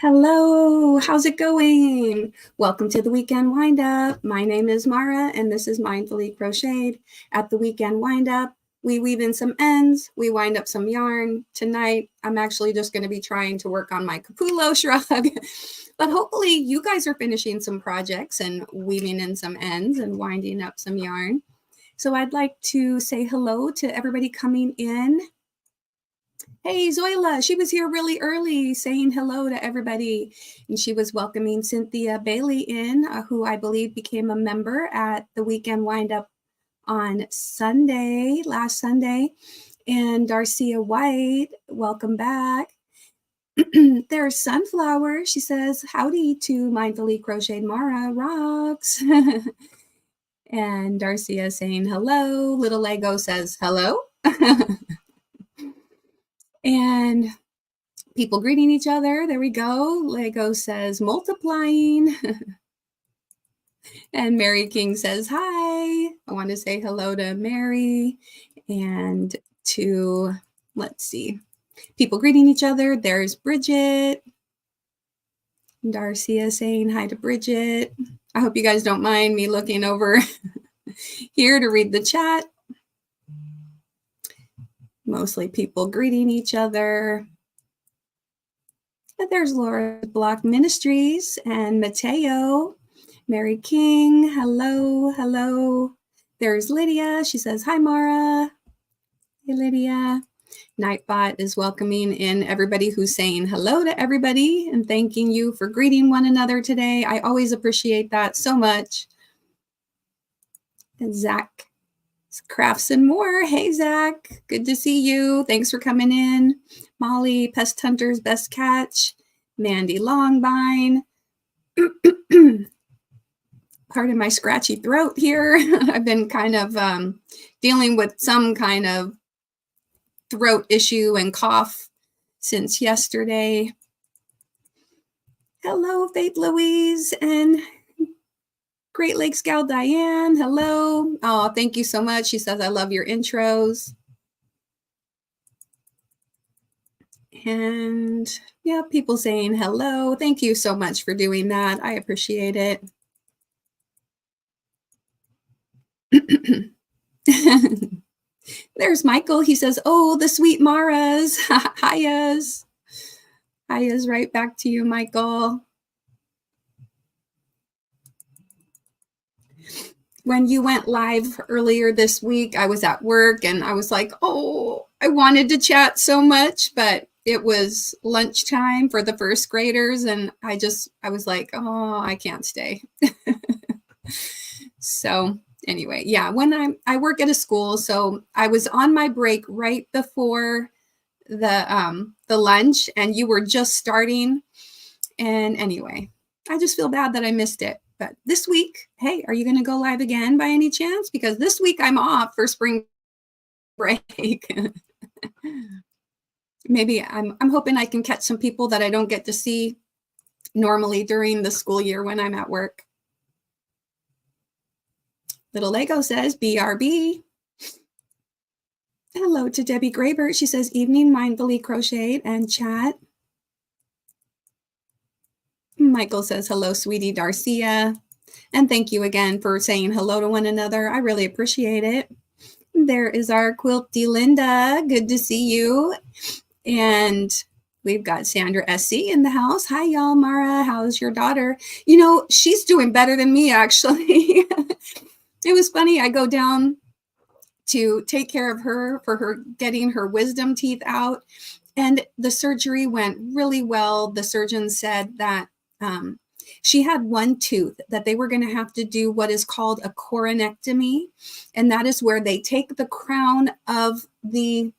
Hello, how's it going? Welcome to the Weekend Windup. My name is Mara, and this is Mindfully Crocheted. At the Weekend Windup, we weave in some ends, we wind up some yarn. Tonight, I'm actually just going to be trying to work on my Capullo shrug, but hopefully you guys are finishing some projects and weaving in some ends and winding up some yarn. So I'd like to say hello to everybody coming in. Hey, Zoila, she was here really early saying hello to everybody. And she was welcoming Cynthia Bailey in, who I believe became a member at the Weekend Windup on Sunday, last Sunday. And Darcia White, welcome back. There's Sunflower. She says, howdy to Mindfully Crocheted Mara, rocks. And Darcia saying hello. Little Lego says hello. And people greeting each other. There we go. Lego says multiplying. And Mary King says hi. I want to say hello to Mary and to, let's see, people greeting each other. There's Bridget. Darcia saying hi to Bridget. I hope you guys don't mind me looking over here to read the chat. Mostly people greeting each other. And there's Laura Block Ministries and Mateo. Mary King, hello, hello. There's Lydia. She says, hi, Mara. Hey, Lydia. Nightbot is welcoming in everybody who's saying hello to everybody and thanking you for greeting one another today. I always appreciate that so much. And Zach Crafts and More. Hey, Zach. Good to see you. Thanks for coming in. Molly, Pest Hunter's Best Catch. Mandy Longbine. Pardon my scratchy throat here. I've been kind of dealing with some kind of throat issue and cough since yesterday. Hello, Faith Louise and Great Lakes Gal Diane. Hello. Oh, thank you so much. She says, I love your intros. And yeah, people saying hello. Thank you so much for doing that. I appreciate it. There's Michael. He says, oh, the sweet Maras. Hiya's. Hiya's right back to you, Michael. When you went live earlier this week, I was at work and I was like, oh, I wanted to chat so much, but it was lunchtime for the first graders. And I was like, oh, I can't stay. So anyway, yeah, when I work at a school, so I was on my break right before the lunch and you were just starting. And anyway, I just feel bad that I missed it. But this week, hey, are you going to go live again by any chance? Because this week I'm off for spring break. Maybe I'm hoping I can catch some people that I don't get to see normally during the school year when I'm at work. Little Lego says, BRB. Hello to Debbie Graber. She says, evening, mindfully crocheted and chat. Michael says, hello, sweetie Darcia. And thank you again for saying hello to one another. I really appreciate it. There is our quilty Linda. Good to see you. And we've got Sandra S.C. in the house. Hi, y'all. Mara, how's your daughter? You know, she's doing better than me, actually. It was funny. I go down to take care of her for her getting her wisdom teeth out. And the surgery went really well. The surgeon said that she had one tooth that they were going to have to do what is called a coronectomy. And that is where they take the crown of the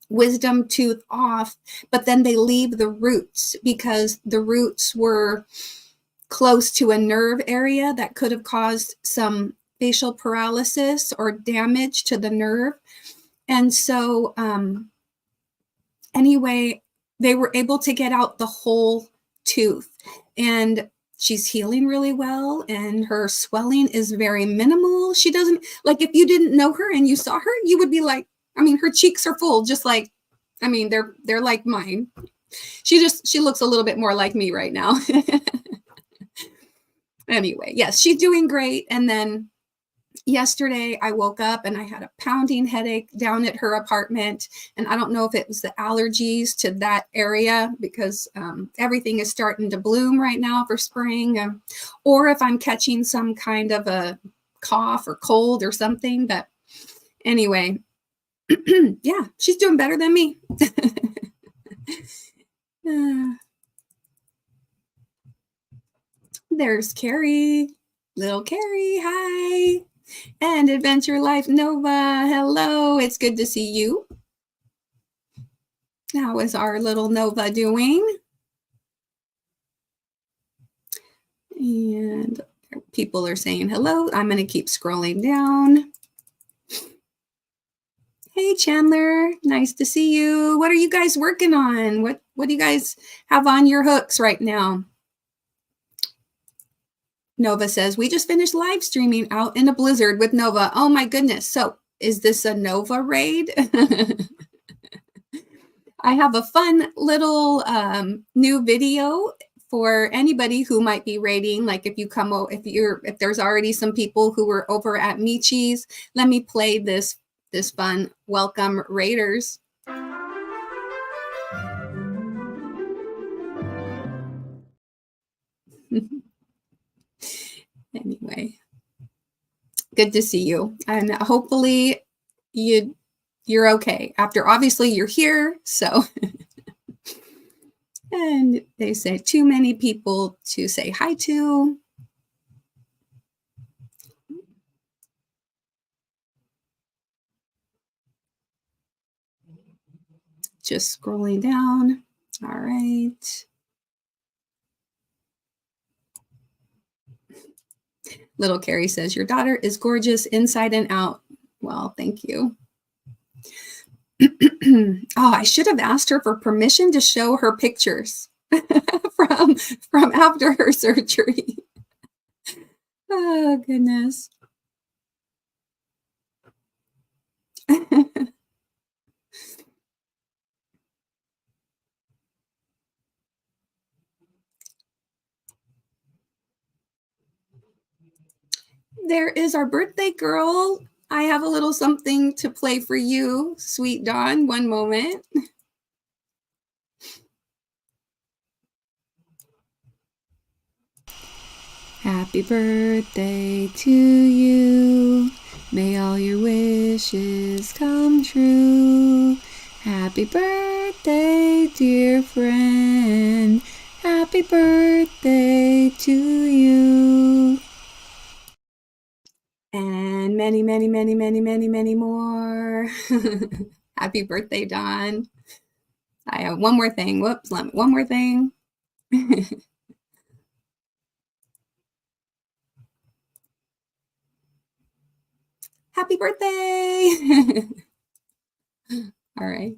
wisdom tooth off, but then they leave the roots because the roots were close to a nerve area that could have caused some facial paralysis or damage to the nerve. And so anyway, they were able to get out the whole tooth and she's healing really well and her swelling is very minimal. She doesn't, like if you didn't know her and you saw her, you would be like, I mean, her cheeks are full, just like, I mean, they're like mine. She looks a little bit more like me right now. Anyway, yes, she's doing great. And then yesterday I woke up and I had a pounding headache down at her apartment. And I don't know if it was the allergies to that area because everything is starting to bloom right now for spring, or if I'm catching some kind of a cough or cold or something. But anyway, yeah, she's doing better than me. There's Carrie, little Carrie, hi. And Adventure Life Nova, hello, it's good to see you. How is our little Nova doing? And people are saying hello. I'm going to keep scrolling down. Hey, Chandler, nice to see you. What are you guys working on? What do you guys have on your hooks right now? Nova says, we just finished live streaming out in a blizzard with Nova. Oh my goodness. So is this a Nova raid? I have a fun little new video for anybody who might be raiding. Like if there's already some people who were over at Michi's, let me play this fun welcome raiders. Anyway, good to see you, and hopefully you're okay. After obviously you're here, so. And they say too many people to say hi to. Just scrolling down. All right. Little Carrie says, your daughter is gorgeous inside and out. Well, thank you. Oh, I should have asked her for permission to show her pictures from after her surgery. Oh, goodness. There is our birthday girl. I have a little something to play for you, sweet Dawn. One moment. Happy birthday to you. May all your wishes come true. Happy birthday, dear friend. Happy birthday to you. And many, many, many, many, many, many more. Happy birthday, Dawn. I have one more thing. Whoops, one more thing. Happy birthday. All right.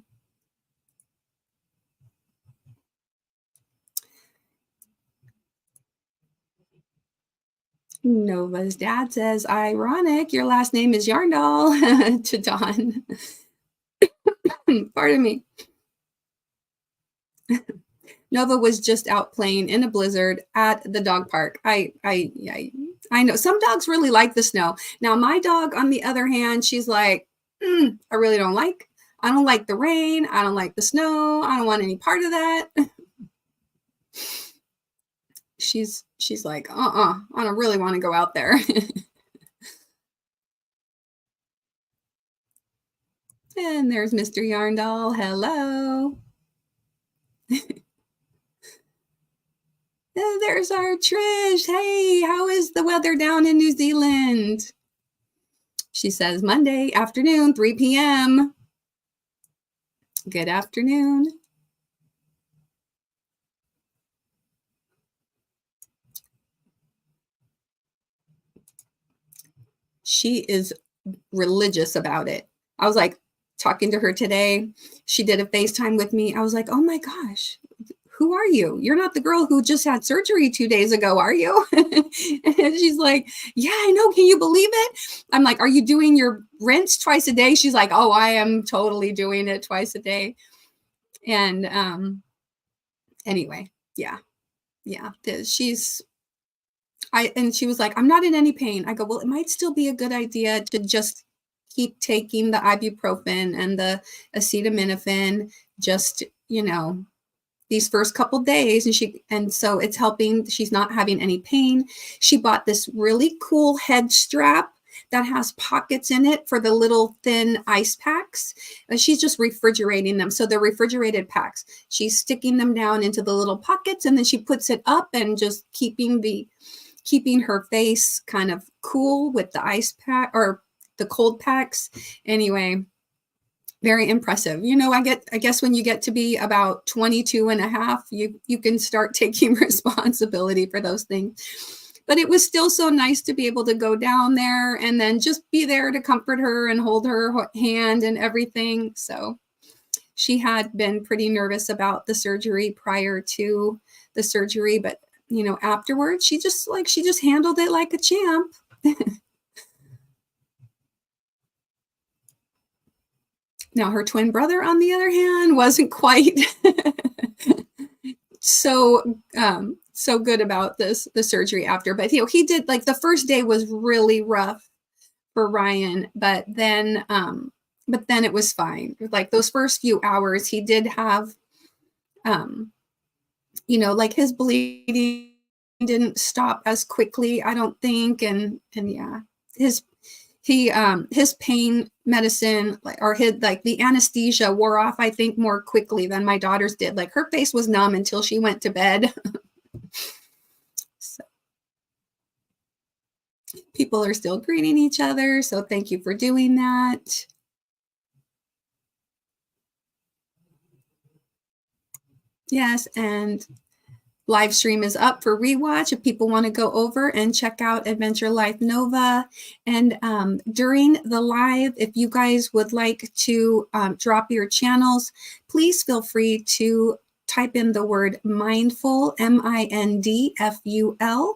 Nova's dad says, ironic, your last name is Yarndall. To Dawn. Pardon me. Nova was just out playing in a blizzard at the dog park. I know some dogs really like the snow. Now my dog, on the other hand, she's like, I really don't like. I don't like the rain. I don't like the snow. I don't want any part of that. She's like, I don't really want to go out there. And there's Mr. Yarndall. Hello. There's our Trish. Hey, how is the weather down in New Zealand? She says Monday afternoon, 3 p.m. Good afternoon. She is religious about it. I was like talking to her today. She did a FaceTime with me. I was like, oh my gosh, who are you? You're not the girl who just had surgery 2 days ago, are you? And she's like, yeah, I know. Can you believe it? I'm like, are you doing your rinse twice a day? She's like, oh, I am totally doing it twice a day. And Anyway, yeah. Yeah. And she was like, "I'm not in any pain." I go, "Well, it might still be a good idea to just keep taking the ibuprofen and the acetaminophen, just, these first couple days." And so it's helping. She's not having any pain. She bought this really cool head strap that has pockets in it for the little thin ice packs. And she's just refrigerating them. So they're refrigerated packs. She's sticking them down into the little pockets, and then she puts it up and just keeping her face kind of cool with the ice pack or the cold packs. Anyway, very impressive. I guess when you get to be about 22 and a half, you can start taking responsibility for those things. But it was still so nice to be able to go down there and then just be there to comfort her and hold her hand and everything. So she had been pretty nervous about the surgery prior to the surgery, but afterwards, she just handled it like a champ. Now, her twin brother, on the other hand, wasn't quite so good about the surgery after. But he did, like, the first day was really rough for Ryan, but then it was fine. Like those first few hours, he did have like his bleeding didn't stop as quickly, I don't think. And yeah, his pain medicine, or the anesthesia wore off, I think, more quickly than my daughter's did. Like her face was numb until she went to bed. So people are still greeting each other. So thank you for doing that. Yes. And live stream is up for rewatch if people want to go over and check out Adventure Life Nova. And during the live, if you guys would like to drop your channels, please feel free to type in the word mindful, MINDFUL,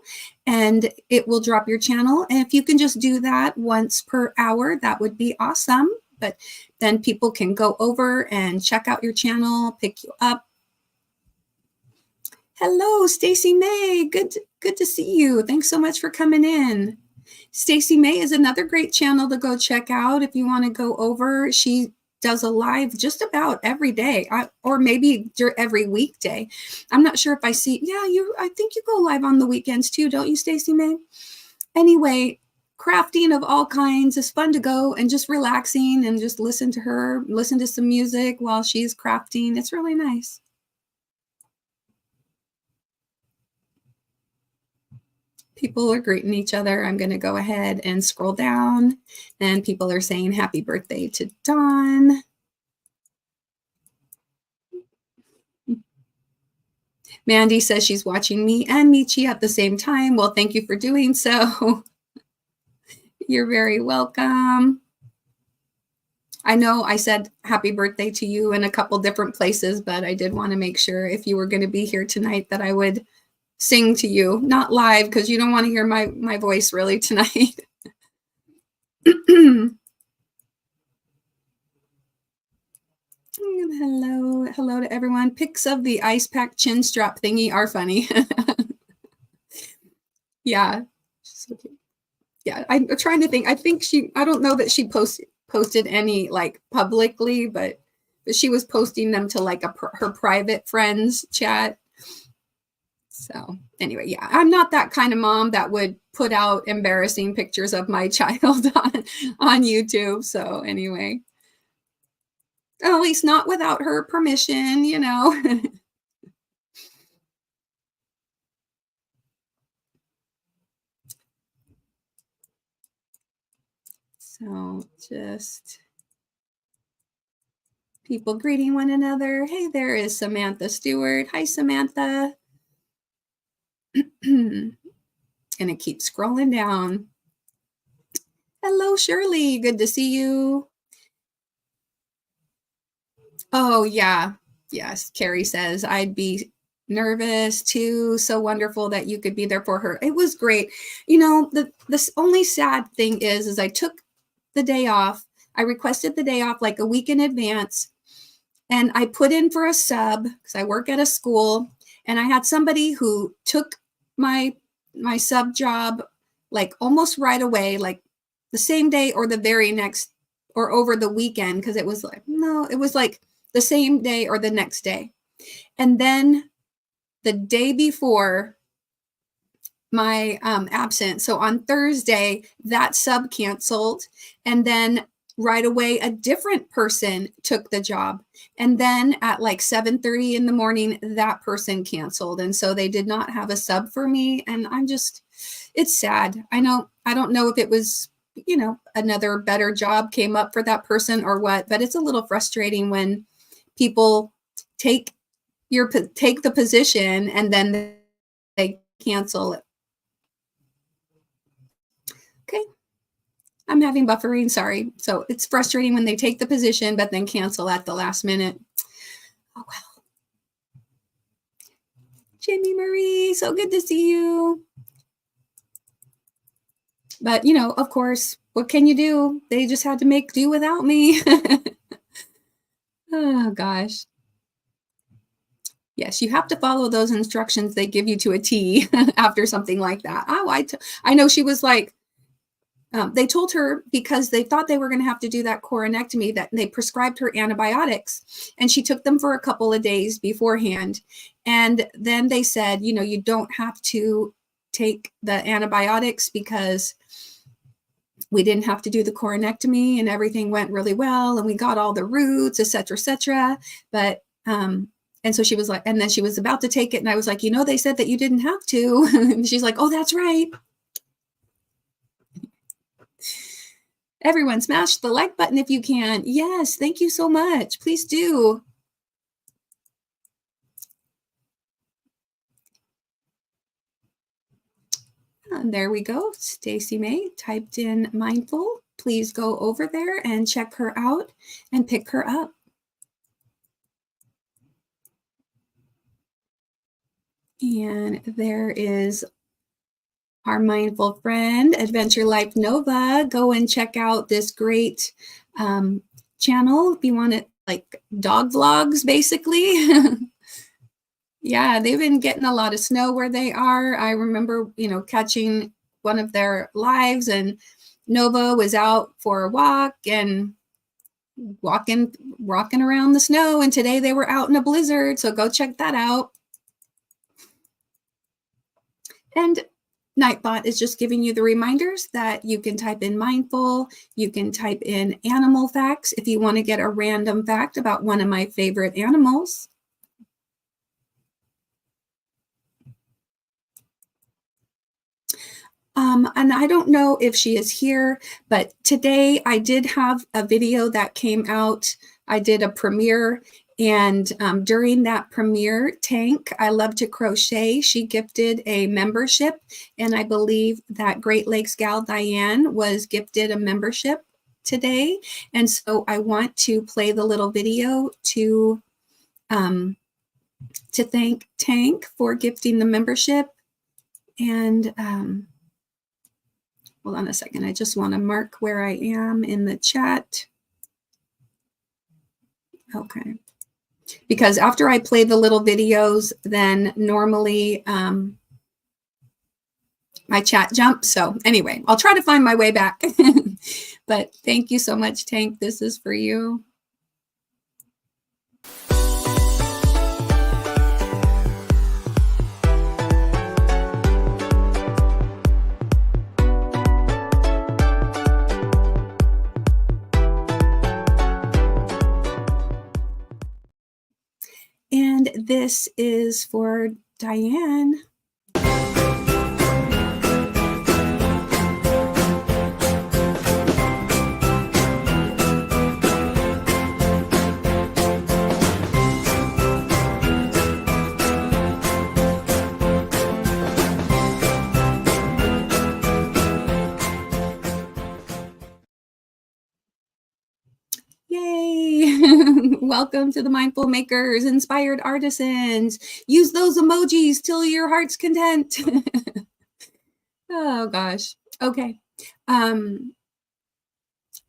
and it will drop your channel. And if you can just do that once per hour, that would be awesome. But then people can go over and check out your channel, pick you up. Hello, Stacy May. Good to see you. Thanks so much for coming in. Stacy May is another great channel to go check out if you want to go over. She does a live just about every day, or maybe every weekday. I'm not sure if I see. Yeah, I think you go live on the weekends too, don't you, Stacy May? Anyway, crafting of all kinds is fun to go and just relaxing and just listen to some music while she's crafting. It's really nice. People are greeting each other. I'm going to go ahead and scroll down, and people are saying happy birthday to Dawn. Mandy says she's watching me and Michi at the same time. Well, thank you for doing so. You're very welcome. I know I said happy birthday to you in a couple different places, but I did want to make sure if you were going to be here tonight that I would sing to you, not live, because you don't want to hear my voice really tonight. Hello to everyone. Pics of the ice pack chin strap thingy are funny. Yeah. Yeah, I'm trying to think. I don't know that she posted any like publicly, but she was posting them to like her private friends chat. So anyway, yeah, I'm not that kind of mom that would put out embarrassing pictures of my child on YouTube. So anyway, at least not without her permission, So just people greeting one another. Hey, there is Samantha Stewart. Hi, Samantha. And it keeps scrolling down. Hello, Shirley. Good to see you. Oh, yeah. Yes. Carrie says, I'd be nervous too. So wonderful that you could be there for her. It was great. The only sad thing is I took the day off. I requested the day off like a week in advance. And I put in for a sub because I work at a school. And I had somebody who took my sub job like almost right away, like the same day or the very next or over the weekend, because it was like, no, it was like the same day or the next day. And then the day before my absence, so on Thursday, that sub canceled. And then right away, a different person took the job. And then at like 7:30 in the morning, that person canceled. And so they did not have a sub for me. And it's sad. I don't know if it was, another better job came up for that person or what, but it's a little frustrating when people take the position and then they cancel it. Okay. I'm having buffering, sorry. So it's frustrating when they take the position, but then cancel at the last minute. Oh, well. Jimmy Marie, so good to see you. But, of course, what can you do? They just had to make do without me. Oh, gosh. Yes, you have to follow those instructions they give you to a T after something like that. Oh, I know she was like, they told her because they thought they were going to have to do that coronectomy that they prescribed her antibiotics, and she took them for a couple of days beforehand. And then they said, you don't have to take the antibiotics because we didn't have to do the coronectomy and everything went really well. And we got all the roots, et cetera, et cetera. But, and so she was like, and then she was about to take it. And I was like, they said that you didn't have to. And she's like, oh, that's right. Everyone smash the like button if you can. Yes, thank you so much. Please do. And there we go. Stacy May typed in mindful. Please go over there and check her out and pick her up. And there is our mindful friend, Adventure Life Nova. Go and check out this great channel if you want it, like dog vlogs, basically. Yeah, they've been getting a lot of snow where they are. I remember, catching one of their lives, and Nova was out for a walk and rocking around the snow. And today they were out in a blizzard. So go check that out. And Nightbot is just giving you the reminders that you can type in mindful, you can type in animal facts if you want to get a random fact about one of my favorite animals. And I don't know if she is here, but today I did have a video that came out. I did a premiere, and during that premiere, Tank, I Love to Crochet, she gifted a membership, and I believe that Great Lakes Gal Diane was gifted a membership today. And so I want to play the little video to thank Tank for gifting the membership. And hold on a second. I just want to mark where I am in the chat. Okay. Because after I play the little videos, then normally my chat jumps. So anyway, I'll try to find my way back. But thank you so much, Tank. This is for you. And this is for Diane. Yay! Welcome to the Mindful Makers, Inspired Artisans. Use those emojis till your heart's content. Oh gosh. Okay.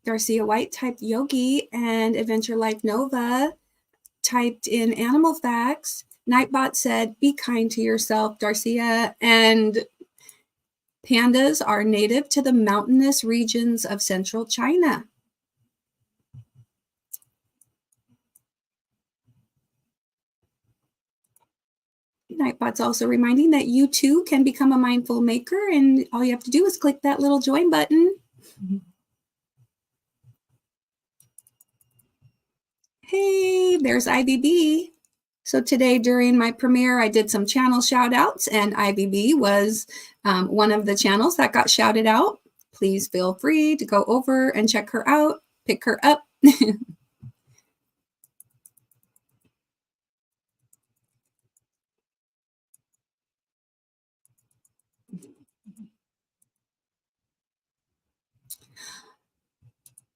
Garcia White typed yogi, and Adventure Life Nova typed in animal facts. Nightbot said, be kind to yourself, Darcia. And pandas are native to the mountainous regions of central China. Nightbot's also reminding that you too can become a mindful maker, and all you have to do is click that little join button. Hey, there's IBB. So today during my premiere, I did some channel shout outs, and IBB was one of the channels that got shouted out. Please feel free to go over and check her out, pick her up.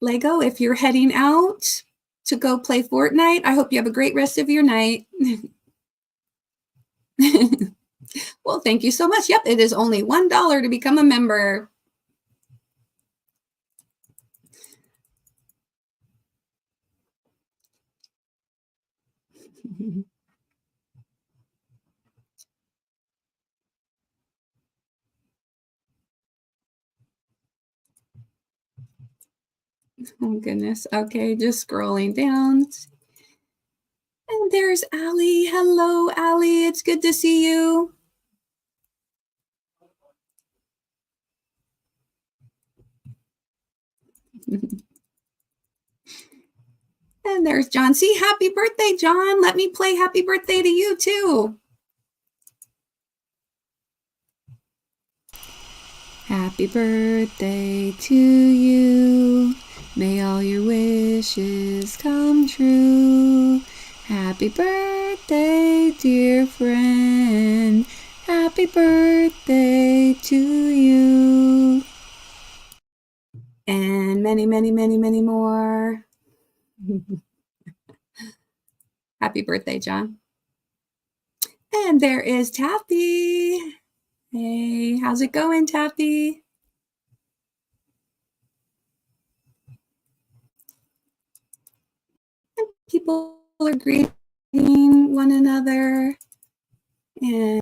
Lego, if you're heading out to go play Fortnite, I hope you have a great rest of your night. Well, thank you so much. Yep, it is only $1 to become a member. Oh, goodness. Okay, just scrolling down. And there's Allie. Hello, Allie. It's good to see you. And there's John C. Happy birthday, John. Let me play happy birthday to you, too. Happy birthday to you. May all your wishes come true. Happy birthday, dear friend. Happy birthday to you. And many, many, many, many more. Happy birthday, John. And there is Taffy. Hey, how's it going, Taffy? People are greeting one another. And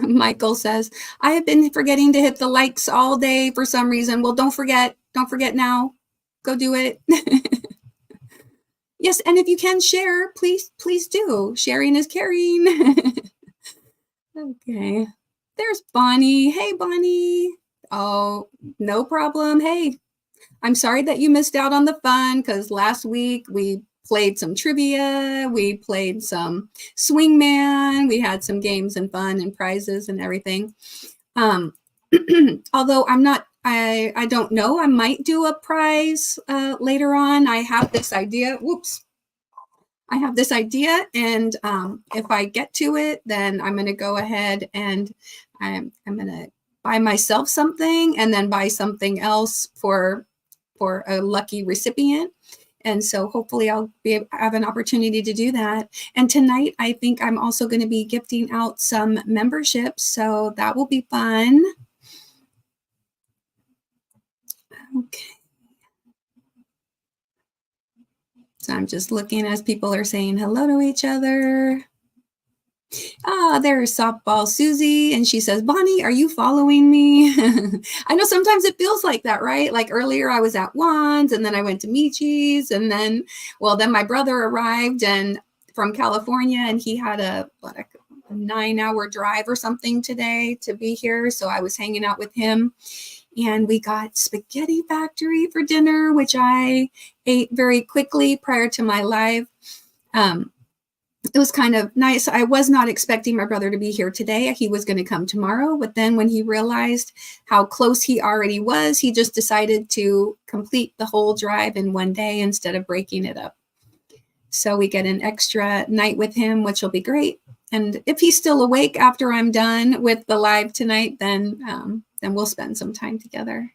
Michael says, I have been forgetting to hit the likes all day for some reason. Well, don't forget now. Go do it. Yes, and if you can share, please do. Sharing is caring. Okay. There's Bonnie. Hey, Bonnie. Oh, no problem. Hey, I'm sorry that you missed out on the fun, because last week we played some trivia, we played some swingman, we had some games and fun and prizes and everything. Although I don't know, I might do a prize later on. I have this idea. Whoops. I have this idea, and if I get to it, then I'm going to go ahead and I'm going to buy myself something and then buy something else for a lucky recipient. And so hopefully I'll have an opportunity to do that. And tonight, I think I'm also going to be gifting out some memberships. So that will be fun. Okay. So I'm just looking as people are saying hello to each other. There's Softball Susie, and she says, Bonnie, are you following me? I know sometimes it feels like that, right? Like earlier I was at Juan's, and then I went to Michi's, and then my brother arrived and from California, and he had a 9-hour drive or something today to be here. So I was hanging out with him, and we got Spaghetti Factory for dinner, which I ate very quickly prior to my live. It was kind of nice. I was not expecting my brother to be here today. He was going to come tomorrow, but then when he realized how close he already was, he just decided to complete the whole drive in one day instead of breaking it up. So we get an extra night with him, which will be great. And if he's still awake after I'm done with the live tonight, then we'll spend some time together.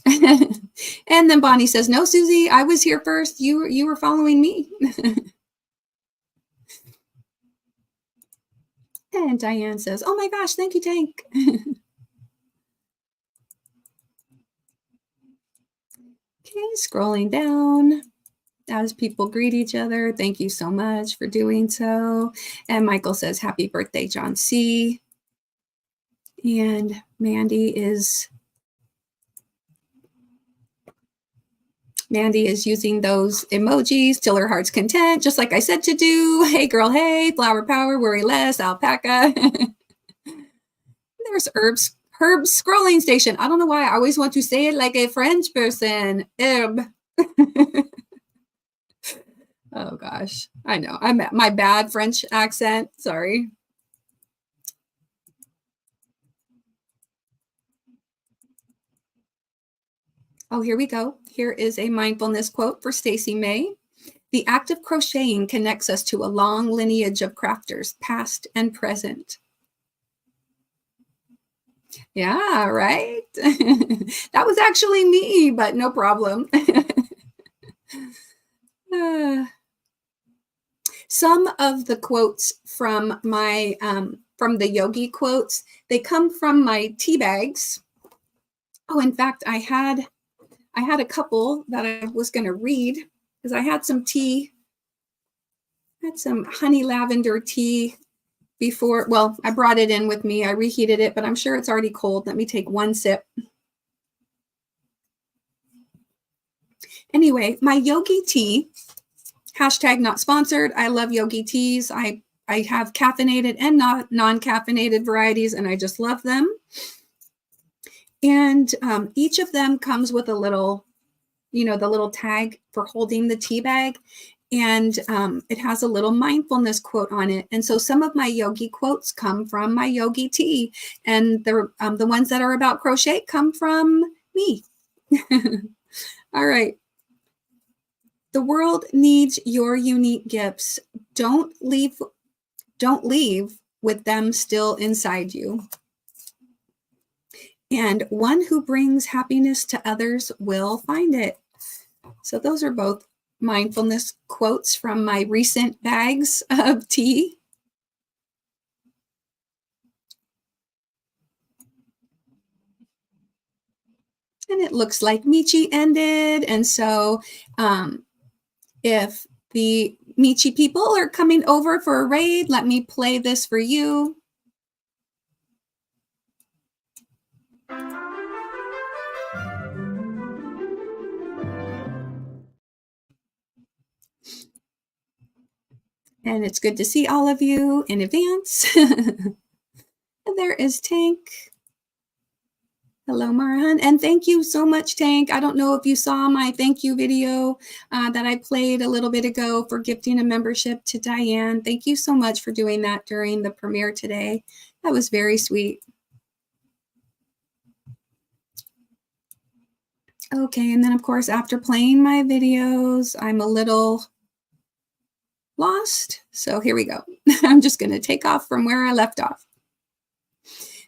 And then Bonnie says, no, Susie, I was here first. You were following me. And Diane says, oh my gosh, thank you, Tank. Okay, scrolling down. as people greet each other. Thank you so much for doing so. And Michael says, happy birthday, John C. And Mandy is using those emojis till her heart's content, just like I said to do. Hey, girl, hey, flower power, worry less, alpaca. There's Herb's scrolling station. I don't know why I always want to say it like a French person. Herb. Oh, gosh. I know. I'm my bad French accent. Sorry. Oh, here we go. Here is a mindfulness quote for Stacy May. The act of crocheting connects us to a long lineage of crafters, past and present. Yeah, right? That was actually me, but no problem. Some of the quotes from my from the yogi quotes, they come from my tea bags. Oh, in fact, I had a couple that I was going to read because I had some tea. I had some honey lavender tea before. Well, I brought it in with me. I reheated it, but I'm sure it's already cold. Let me take one sip. Anyway, my yogi tea, hashtag not sponsored. I love yogi teas. I have caffeinated and not non-caffeinated varieties, and I just love them. And each of them comes with a little, the little tag for holding the tea bag. And it has a little mindfulness quote on it. And so some of my yogi quotes come from my yogi tea. And the ones that are about crochet come from me. All right. The world needs your unique gifts. Don't leave with them still inside you. And one who brings happiness to others will find it. So those are both mindfulness quotes from my recent bags of tea. And it looks like Michi ended. And so if the Michi people are coming over for a raid, let me play this for you. And it's good to see all of you in advance. And there is Tank. Hello, Marhan. And thank you so much, Tank. I don't know if you saw my thank you video that I played a little bit ago for gifting a membership to Diane. Thank you so much for doing that during the premiere today. That was very sweet. Okay, and then of course, after playing my videos, I'm a little lost. So here we go. I'm just going to take off from where I left off.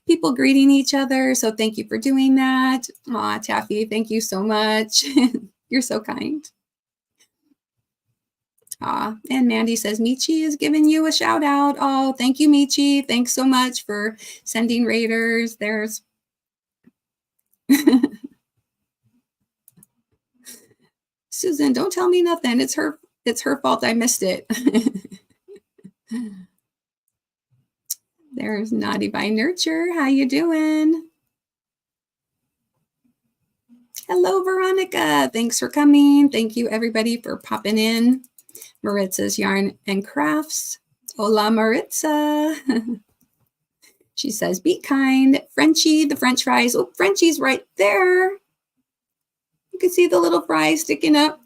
People greeting each other. So thank you for doing that. Aw, Taffy, thank you so much. You're so kind. Aw, and Mandy says, Michi is giving you a shout out. Oh, thank you, Michi. Thanks so much for sending raiders. There's Susan, don't tell me nothing. It's her fault I missed it. There's Naughty by Nurture. How you doing? Hello, Veronica. Thanks for coming. Thank you, everybody, for popping in. Maritza's Yarn and Crafts. Hola, Maritza. She says, be kind. Frenchie, the French fries. Oh, Frenchie's right there. You can see the little fries sticking up.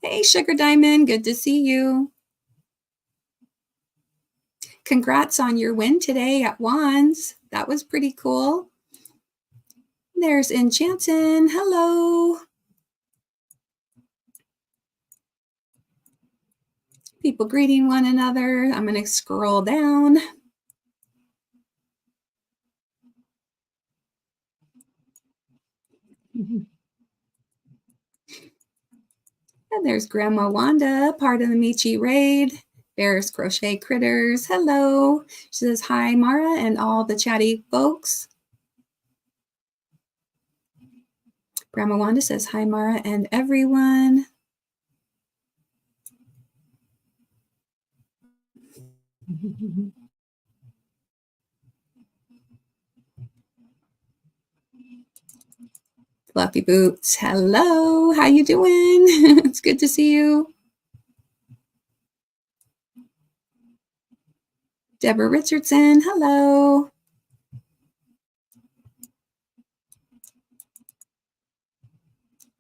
Hey, Sugar Diamond. Good to see you. Congrats on your win today at Wands. That was pretty cool. There's Enchantin. Hello. People greeting one another. I'm going to scroll down. And there's Grandma Wanda, part of the Michi raid. There's Crochet Critters. Hello. She says, hi, Mara, and all the chatty folks. Grandma Wanda says, hi, Mara and everyone. Fluffy Boots, hello. How you doing? It's good to see you. Deborah Richardson, hello.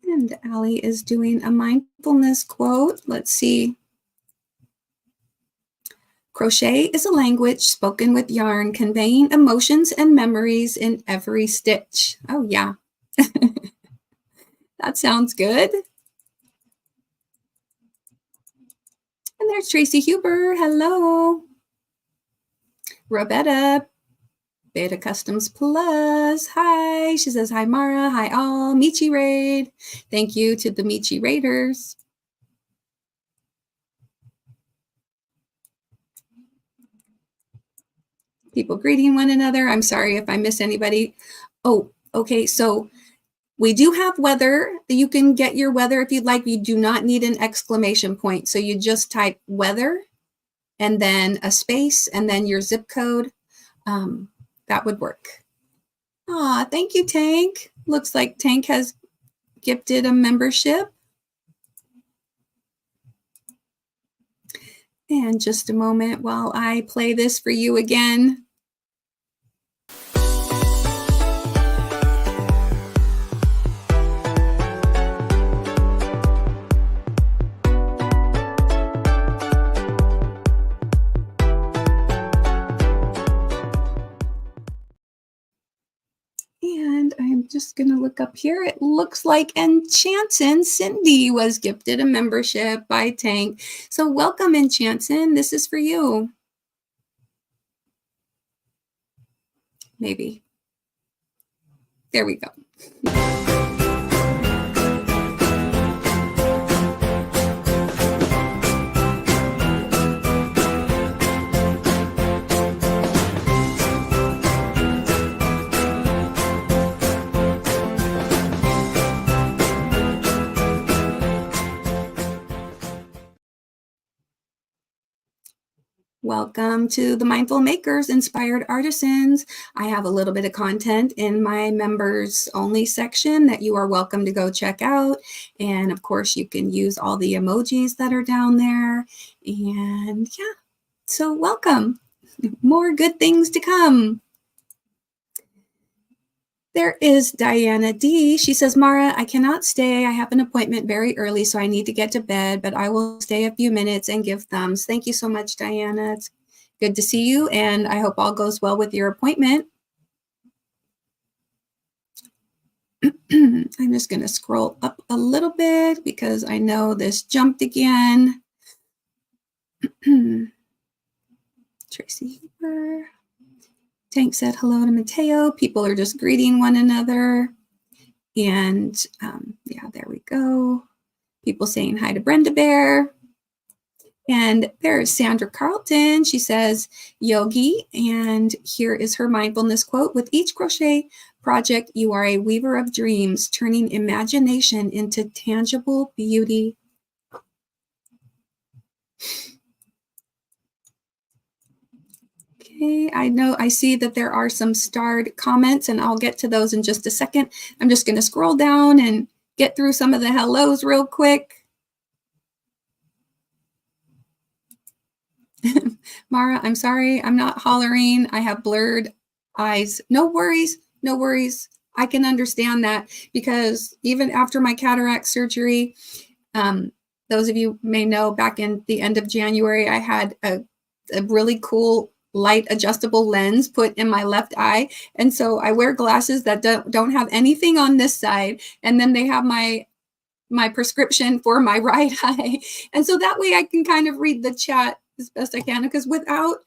And Allie is doing a mindfulness quote. Let's see. Crochet is a language spoken with yarn, conveying emotions and memories in every stitch. Oh, yeah. That sounds good. And there's Tracy Huber. Hello. Roberta, Beta Customs Plus. Hi. She says, hi, Mara. Hi, all. Michi Raid. Thank you to the Michi Raiders. People greeting one another. I'm sorry if I miss anybody. Oh, okay. So we do have weather. You can get your weather if you'd like. You do not need an exclamation point. So you just type weather and then a space and then your zip code. That would work. Aw, thank you, Tank. Looks like Tank has gifted a membership. And just a moment while I play this for you again. And I'm just going to look up here. It looks like Enchanson Cindy was gifted a membership by Tank. So welcome, Enchanson. This is for you. Maybe. There we go. Welcome to the Mindful Makers, Inspired Artisans. I have a little bit of content in my members only section that you are welcome to go check out. And of course, you can use all the emojis that are down there. And yeah, so welcome. More good things to come. There is Diana D. She says, Mara, I cannot stay. I have an appointment very early, so I need to get to bed, but I will stay a few minutes and give thumbs. Thank you so much, Diana. It's good to see you, and I hope all goes well with your appointment. I'm just going to scroll up a little bit because I know this jumped again. Tracy Huber. Tank said hello to Mateo. People are just greeting one another. And yeah, there we go. People saying hi to Brenda Bear. And there's Sandra Carlton. She says, Yogi. And here is her mindfulness quote. With each crochet project, you are a weaver of dreams, turning imagination into tangible beauty. Okay, I see that there are some starred comments, and I'll get to those in just a second. I'm just going to scroll down and get through some of the hellos real quick. Mara, I'm sorry. I'm not hollering. I have blurred eyes. No worries. No worries. I can understand that because even after my cataract surgery, those of you may know back in the end of January, I had a really cool light adjustable lens put in my left eye. And so I wear glasses that don't have anything on this side. And then they have my prescription for my right eye. And so that way I can kind of read the chat as best I can, because without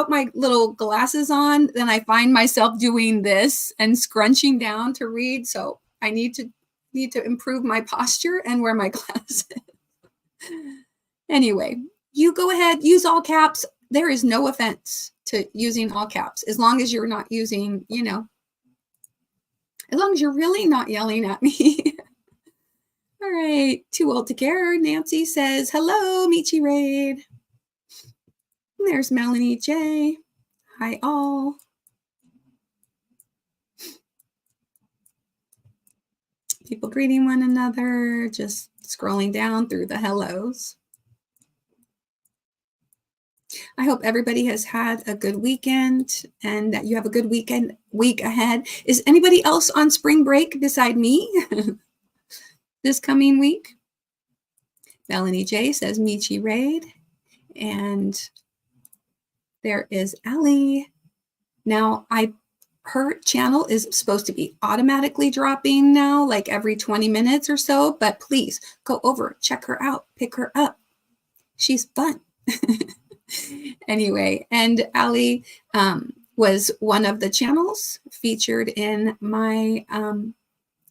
my little glasses on, then I find myself doing this and scrunching down to read. So I need to improve my posture and wear my glasses. Anyway, you go ahead, use all caps. There is no offense to using all caps as long as you're not using, As long as you're really not yelling at me. All right. Too old to care. Nancy says, hello, Michi Raid. There's Melanie J. Hi, all. People greeting one another, just scrolling down through the hellos. I hope everybody has had a good weekend and that you have a good week ahead. Is anybody else on spring break beside me this coming week? Melanie J says Michi Raid. And there is Allie. Now, her channel is supposed to be automatically dropping now, like every 20 minutes or so, but please go over, check her out, pick her up. She's fun. Anyway, and Allie was one of the channels featured in my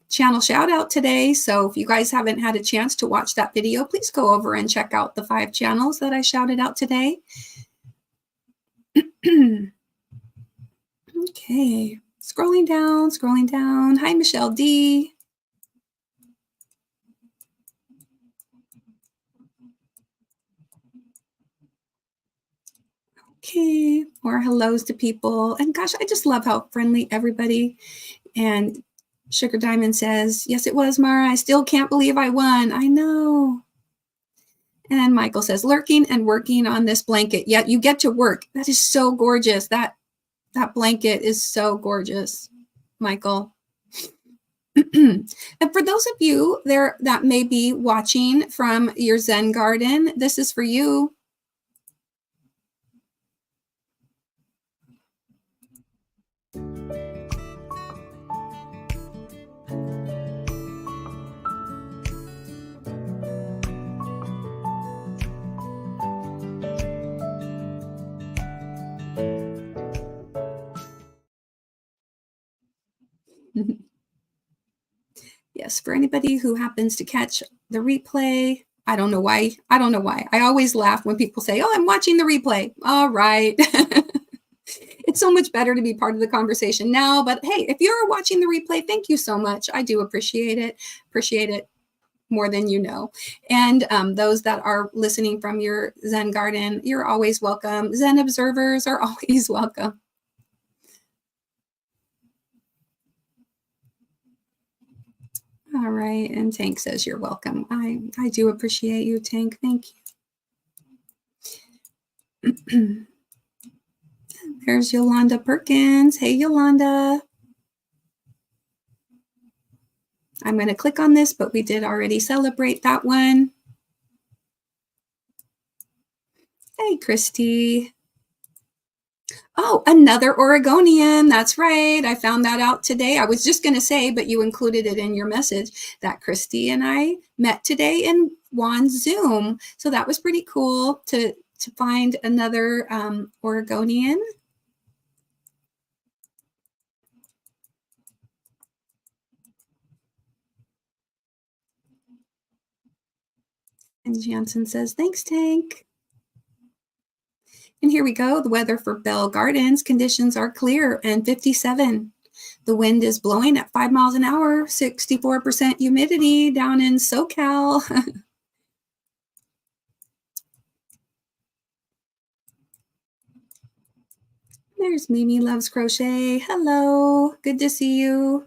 channel shout out today. So if you guys haven't had a chance to watch that video, please go over and check out the 5 channels that I shouted out today. Okay, scrolling down. Hi, Michelle D. Okay, more hellos to people. And gosh, I just love how friendly everybody. And Sugar Diamond says, yes, it was, Mara. I still can't believe I won. I know. And Michael says, lurking and working on this blanket. Yet you get to work. That is so gorgeous. That blanket is so gorgeous, Michael. And for those of you there that may be watching from your Zen garden, this is for you. Yes, for anybody who happens to catch the replay, I don't know why. I always laugh when people say, oh, I'm watching the replay. All right. It's so much better to be part of the conversation now. But hey, if you're watching the replay, thank you so much. I do appreciate it. Appreciate it more than you know. And those that are listening from your Zen garden, you're always welcome. Zen observers are always welcome. All right, and Tank says you're welcome. I do appreciate you, Tank. Thank you. There's Yolanda Perkins. Hey, Yolanda. I'm going to click on this, but we did already celebrate that one. Hey, Christy. Oh, another Oregonian. That's right. I found that out today. I was just going to say, but you included it in your message, that Christy and I met today in Juan's Zoom. So that was pretty cool to find another Oregonian. And Jansen says, thanks, Tank. And here we go. The weather for Bell Gardens. Conditions are clear and 57. The wind is blowing at 5 miles an hour, 64% humidity down in SoCal. There's Mimi Loves Crochet. Hello. Good to see you.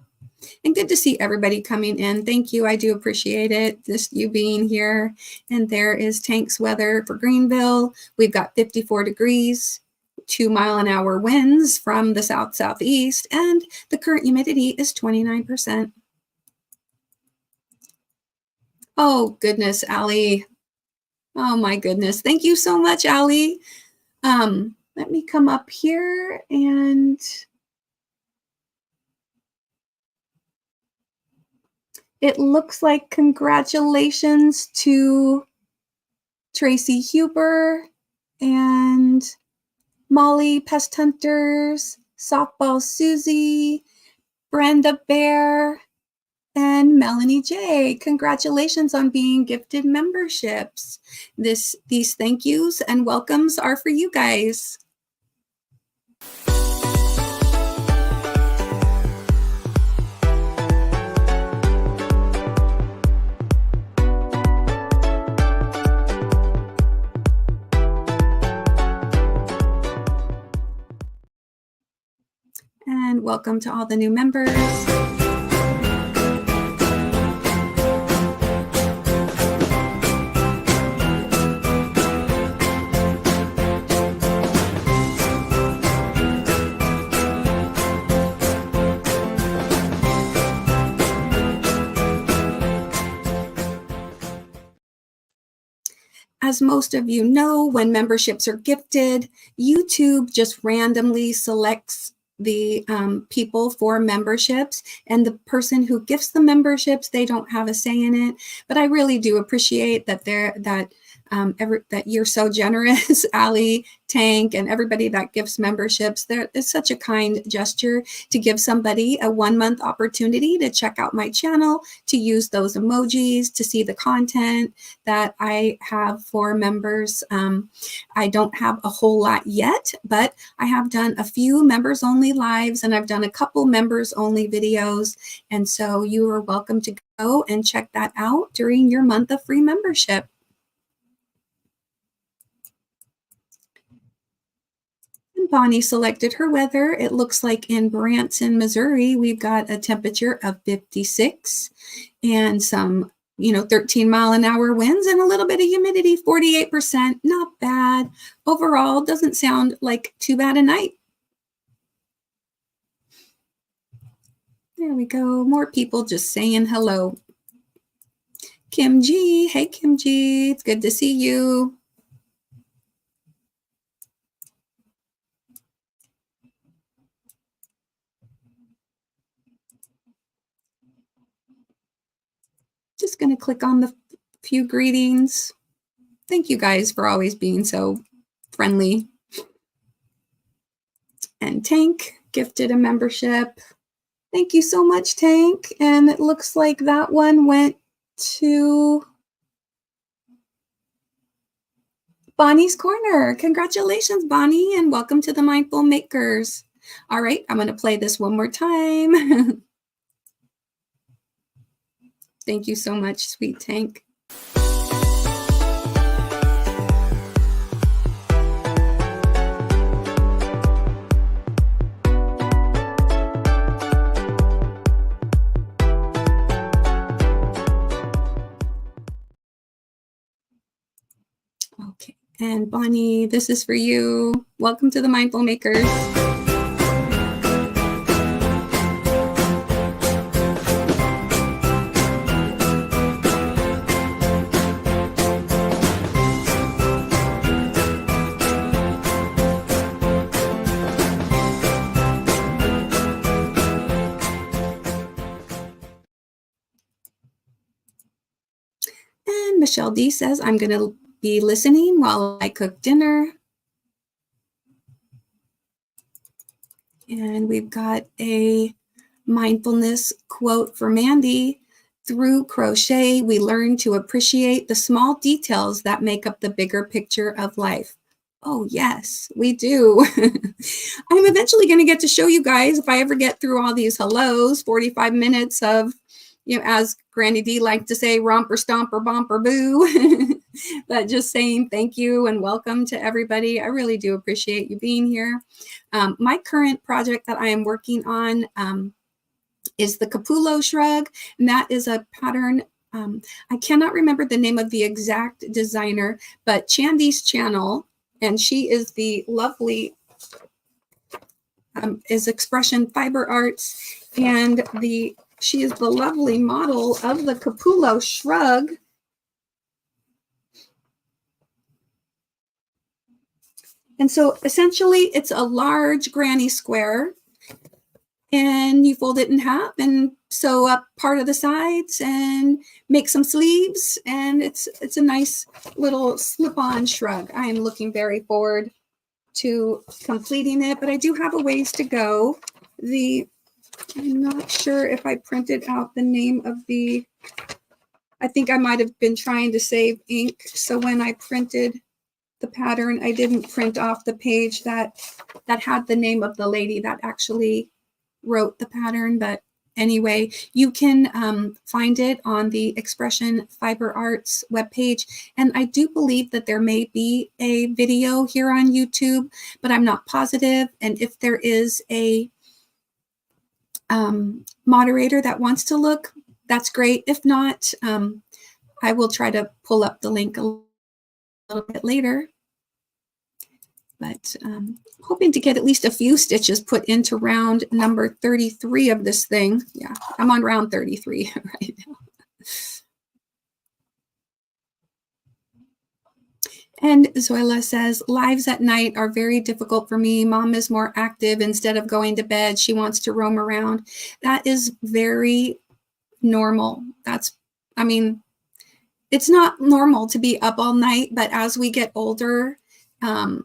And good to see everybody coming in. Thank you. I do appreciate it. Just you being here. And there is Tank's weather for Greenville. We've got 54 degrees, 2 mile an hour winds from the south-southeast, and the current humidity is 29%. Oh, goodness, Allie. Oh, my goodness. Thank you so much, Allie. Let me come up here and it looks like congratulations to Tracy Huber and Molly Pest Hunters, Softball Susie, Brenda Bear, and Melanie J. Congratulations on being gifted memberships. These thank yous and welcomes are for you guys. welcome to all the new members. As most of you know, when memberships are gifted, YouTube just randomly selects the people for memberships, and the person who gifts the memberships, they don't have a say in it. But I really do appreciate that that you're so generous, Ali, Tank, and everybody that gives memberships. There is such a kind gesture to give somebody a 1-month opportunity to check out my channel, to use those emojis, to see the content that I have for members. I don't have a whole lot yet, but I have done a few members only lives, and I've done a couple members only videos. And so you are welcome to go and check that out during your month of free membership. Bonnie selected her weather. It looks like in Branson, Missouri, we've got a temperature of 56 and some 13-mile-an-hour winds and a little bit of humidity, 48%. Not bad. Overall, doesn't sound like too bad a night. There we go. More people just saying hello. Kim G. Hey, Kim G. It's good to see you. Just going to click on the few greetings. Thank you guys for always being so friendly. And Tank gifted a membership. Thank you so much, Tank. And it looks like that one went to Bonnie's Corner. Congratulations, Bonnie, and welcome to the Mindful Makers. All right, I'm going to play this one more time. Thank you so much, sweet Tank. Okay, and Bonnie, this is for you. Welcome to the Mindful Makers. And Michelle D says, I'm going to be listening while I cook dinner. And we've got a mindfulness quote for Mandy. Through crochet, we learn to appreciate the small details that make up the bigger picture of life. Oh, yes, we do. I'm eventually going to get to show you guys, if I ever get through all these hellos, 45 minutes of, as Granny D liked to say, romper, stomper, bomper, boo. But just saying thank you and welcome to everybody. I really do appreciate you being here. My current project that I am working on is the Capullo Shrug, and that is a pattern. I cannot remember the name of the exact designer, but Chandy's channel, and she is the lovely, is Expression Fiber Arts, and she is the lovely model of the Capullo Shrug. And so essentially it's a large granny square, and you fold it in half and sew up part of the sides and make some sleeves, and it's a nice little slip-on shrug. I am looking very forward to completing it, but I do have a ways to go. I'm not sure if I printed out the name of I think I might have been trying to save ink, so when I printed the pattern, I didn't print off the page that had the name of the lady that actually wrote the pattern. But anyway, you can find it on the Expression Fiber Arts webpage. And I do believe that there may be a video here on YouTube, but I'm not positive. And if there is a moderator that wants to look, that's great. If not, I will try to pull up the link a little bit later. But hoping to get at least a few stitches put into round number 33 of this thing. Yeah, I'm on round 33 right now. And Zoila says, lives at night are very difficult for me. Mom is more active. Instead of going to bed, she wants to roam around. That is very normal. It's not normal to be up all night, but as we get older, that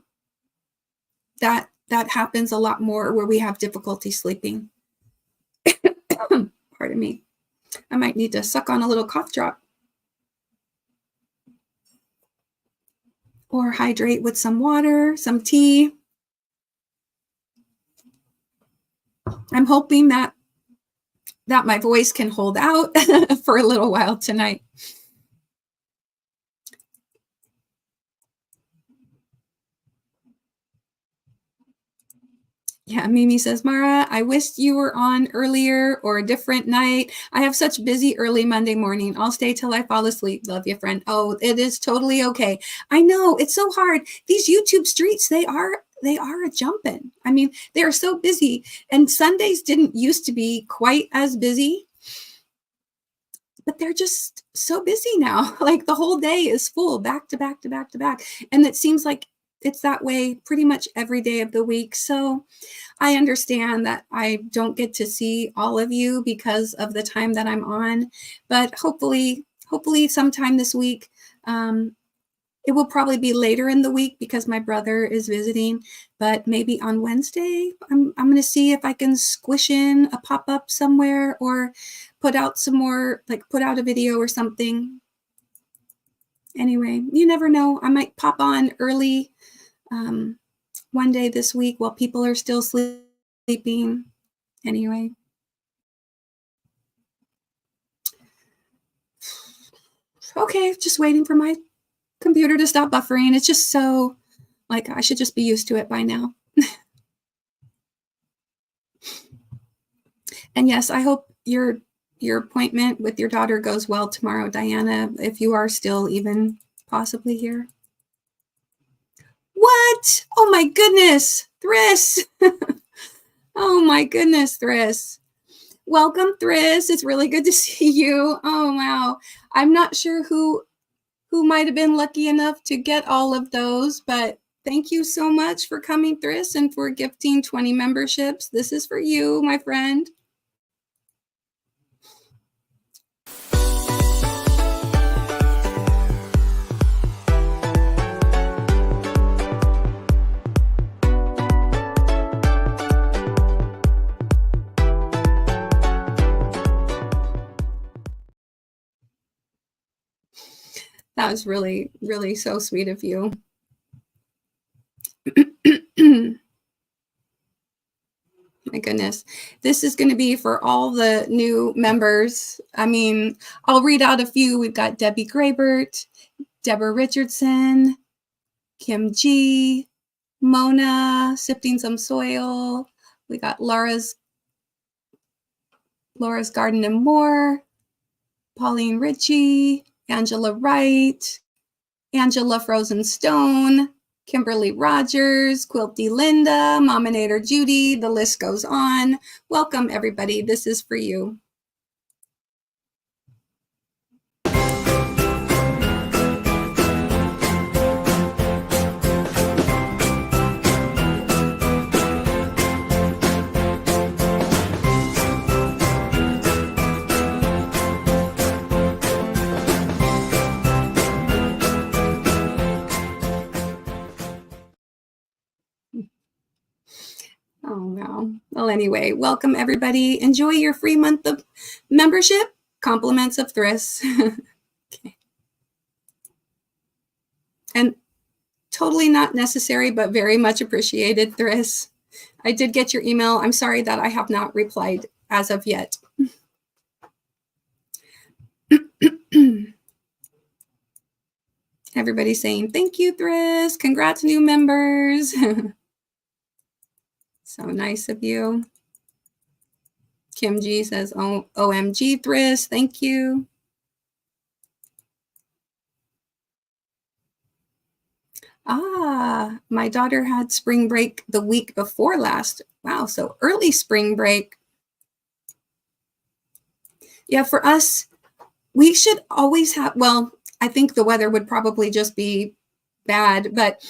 happens a lot more where we have difficulty sleeping. Pardon me. I might need to suck on a little cough drop. Or hydrate with some water, some tea. I'm hoping that my voice can hold out for a little while tonight. Yeah, Mimi says, Mara, I wished you were on earlier or a different night. I have such busy early Monday morning. I'll stay till I fall asleep. Love you, friend. Oh, it is totally okay. I know, it's so hard. These YouTube streets, they are a jumping. I mean, they are so busy. And Sundays didn't used to be quite as busy, but they're just so busy now. Like the whole day is full, back to back to back to back. And it seems like it's that way pretty much every day of the week. So I understand that I don't get to see all of you because of the time that I'm on, but hopefully sometime this week, it will probably be later in the week because my brother is visiting, but maybe on Wednesday, I'm going to see if I can squish in a pop-up somewhere or put out some more, like put out a video or something. Anyway, you never know. I might pop on early one day this week while people are still sleeping. Anyway. Okay, just waiting for my computer to stop buffering. It's just so, like, I should just be used to it by now. And yes, I hope your appointment with your daughter goes well tomorrow, Diana, if you are still even possibly here. What? Oh my goodness, Thris. Oh my goodness, Thris. Welcome, Thris. It's really good to see you. Oh, wow. I'm not sure who might have been lucky enough to get all of those, but thank you so much for coming, Thris, and for gifting 20 memberships. This is for you, my friend. That was really, really so sweet of you. My goodness. This is going to be for all the new members. I mean, I'll read out a few. We've got Debbie Graybert, Deborah Richardson, Kim G, Mona, Sifting Some Soil. We got Laura's Garden and More, Pauline Ritchie, Angela Wright, Angela Frozen Stone, Kimberly Rogers, Quilty Linda, Mominator Judy, the list goes on. Welcome, everybody. This is for you. Oh, no. Well, anyway, welcome, everybody. Enjoy your free month of membership. Compliments of Thris. Okay. And totally not necessary, but very much appreciated, Thris. I did get your email. I'm sorry that I have not replied as of yet. Everybody's saying, thank you, Thris. Congrats, new members. So nice of you. Kim G says, oh, OMG, Thris, thank you. Ah, my daughter had spring break the week before last. Wow, so early spring break. Yeah, for us, we should always have, well, I think the weather would probably just be bad, but